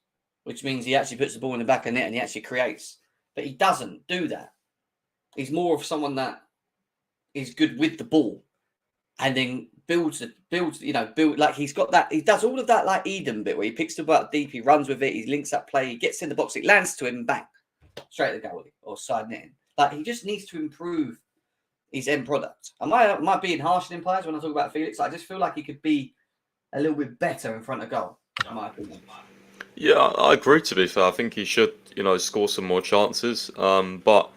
which means he actually puts the ball in the back of the net and he actually creates. But he doesn't do that. He's more of someone that is good with the ball and then builds, like he's got that. He does all of that like Eden bit where he picks the ball up deep, he runs with it, he links up play, he gets in the box, it lands to him and bang, straight at the goalie or side netting. Like, he just needs to improve his end product. Am I being harsh on him, players, when I talk about Felix? I just feel like he could be a little bit better in front of goal, in my opinion. Yeah, I agree, to be fair. I think he should, score some more chances. But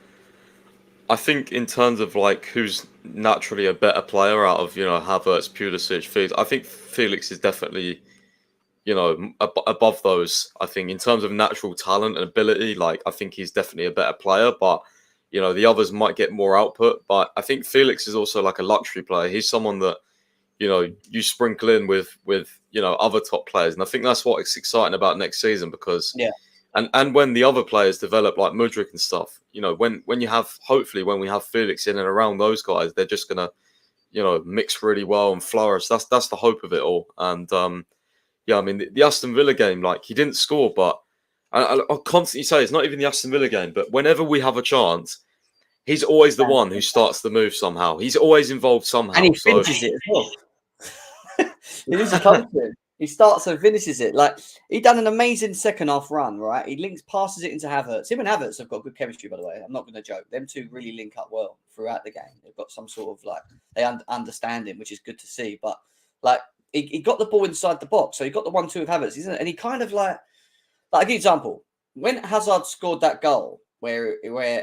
I think in terms of like who's naturally a better player out of, Havertz, Pulisic, Felix, I think Felix is definitely, above those. I think in terms of natural talent and ability, like, I think he's definitely a better player, but the others might get more output. But I think Felix is also like a luxury player. He's someone that, you sprinkle in with other top players. And I think that's what's exciting about next season, because and when the other players develop, like Mudryk and stuff, when you have, hopefully when we have Felix in and around those guys, they're just gonna, mix really well and flourish. That's the hope of it all. And I mean, the Aston Villa game, like, he didn't score, but I'll constantly say it's not even the Aston Villa game, but whenever we have a chance, he's always the one who starts the move somehow. He's always involved somehow. And he finishes it as well. It is a culture. He starts and finishes it. Like, he done an amazing second half run, right? He passes it into Havertz. Him and Havertz have got good chemistry, by the way. I'm not going to joke. Them two really link up well throughout the game. They've got some sort of, like, they understand him, which is good to see. But, like, he got the ball inside the box. So he got the 1-2 with Havertz, isn't it? And he kind of like a good example. When Hazard scored that goal where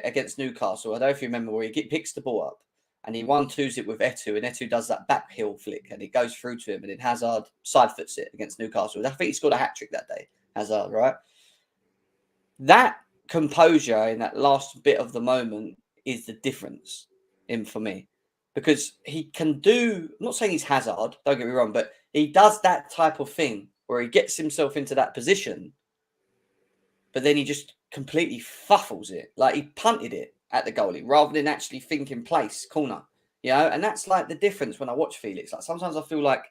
against Newcastle, I don't know if you remember, where he picks the ball up and he 1-2s it with Etu, and Etu does that back heel flick and it goes through to him, and then Hazard side foots it against Newcastle. I think he scored a hat trick that day, Hazard, right? That composure in that last bit of the moment is the difference for me, because he can do. I'm not saying he's Hazard, don't get me wrong, but he does that type of thing where he gets himself into that position, but then he just completely fuffles it. Like, he punted it at the goalie rather than actually thinking place, corner, and that's like the difference when I watch Felix. Like, sometimes I feel like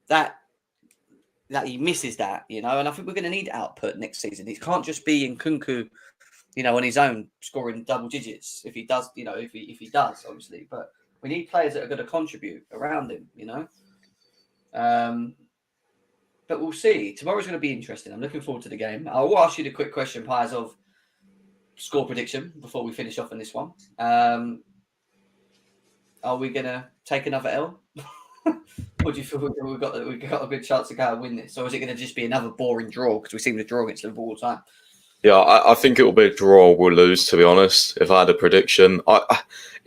that he misses that, and I think we're going to need output next season. It can't just be in Nkunku, on his own scoring double digits. If he does, if he does, obviously, but we need players that are going to contribute around him, But we'll see. Tomorrow's going to be interesting. I'm looking forward to the game. I'll ask you the quick question, Piers, of score prediction before we finish off on this one. Are we going to take another L? Or do you feel we've got a good chance to go and win this? Or is it going to just be another boring draw? Because we seem to draw against Liverpool all the time. Yeah, I think it will be a draw or we'll lose, to be honest, if I had a prediction.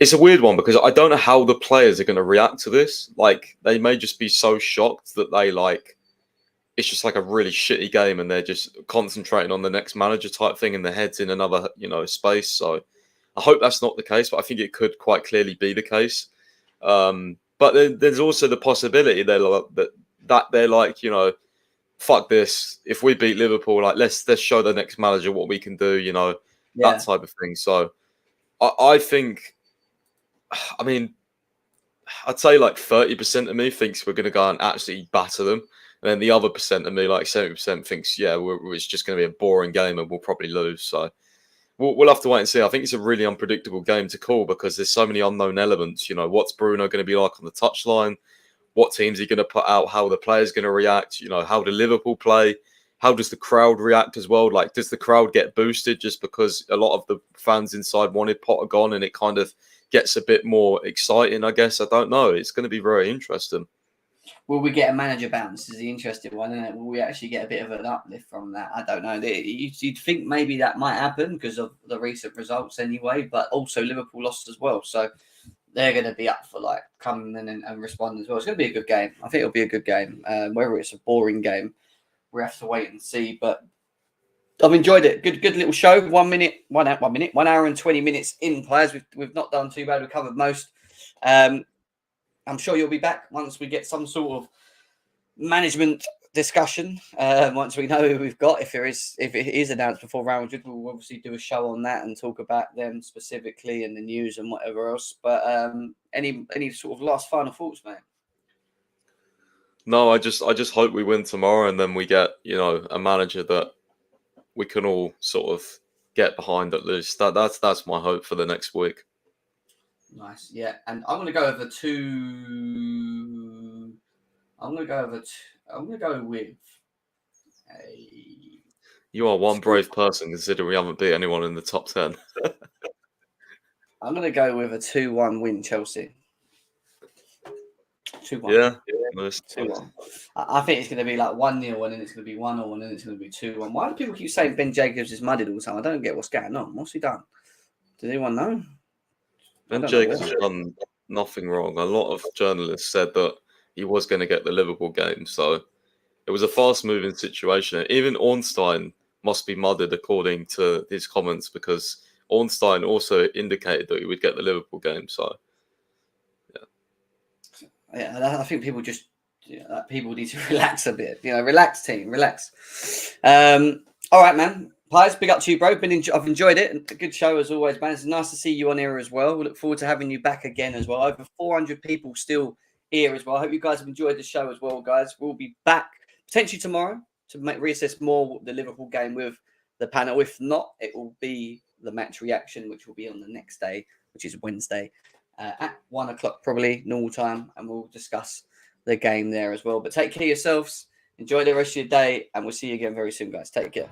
It's a weird one because I don't know how the players are going to react to this. Like, they may just be so shocked that it's just like a really shitty game and they're just concentrating on the next manager type thing and their head's in another, space. So I hope that's not the case, but I think it could quite clearly be the case. But then there's also the possibility that they're like, fuck this. If we beat Liverpool, like, let's show the next manager what we can do, that type of thing. So I think, I mean, I'd say like 30% of me thinks we're going to go and actually batter them. And then the other percent of me, like 70%, thinks, it's just going to be a boring game and we'll probably lose. So we'll have to wait and see. I think it's a really unpredictable game to call because there's so many unknown elements. What's Bruno going to be like on the touchline? What teams he going to put out? How the players going to react? How do Liverpool play? how does the crowd react as well? Like, does the crowd get boosted just because a lot of the fans inside wanted Potter gone, and it kind of gets a bit more exciting? I guess, I don't know. It's going to be very interesting. Will we get a manager bounce? Is the interesting one, isn't it? Will we actually get a bit of an uplift from that? I don't know. You'd think maybe that might happen because of the recent results anyway, but also Liverpool lost as well. So they're going to be up for like coming in and responding as well. It's going to be a good game. I think it'll be a good game. Whether it's a boring game, we have to wait and see. But I've enjoyed it. Good little show. 1 hour and 20 minutes in, players. We've not done too bad. We've covered most. I'm sure you'll be back once we get some sort of management discussion. Once we know who we've got, if it is announced before Real Madrid, we'll obviously do a show on that and talk about them specifically and the news and whatever else. But any sort of last final thoughts, mate? No, I just hope we win tomorrow, and then we get, a manager that we can all sort of get behind at least. That's my hope for the next week. Nice, yeah. And I'm going to go over two. I'm going to go with a. You are one brave person, considering we haven't beat anyone in the top 10. I'm going to go with a 2-1 win, Chelsea. 2-1. Yeah, nice. 2-1. I think it's going to be like 1-0, and then it's going to be 1-0, and then it's going to be 2-1. Why do people keep saying Ben Jacobs is mudded all the time? I don't get what's going on. What's he done? Does anyone know? Ben Jacobs has done nothing wrong. A lot of journalists said that he was going to get the Liverpool game, so it was a fast-moving situation. Even Ornstein must be mudded according to his comments, because Ornstein also indicated that he would get the Liverpool game. So, yeah, I think people just people need to relax a bit. Relax, team, relax. All right, man. Pies, big up to you, bro. I've enjoyed it. A good show as always, man. It's nice to see you on here as well. We look forward to having you back again as well. Over 400 people still here as well. I hope you guys have enjoyed the show as well, guys. We'll be back potentially tomorrow to reassess more the Liverpool game with the panel. If not, it will be the match reaction, which will be on the next day, which is Wednesday at 1 o'clock, probably normal time, and we'll discuss the game there as well. But take care of yourselves. Enjoy the rest of your day, and we'll see you again very soon, guys. Take care.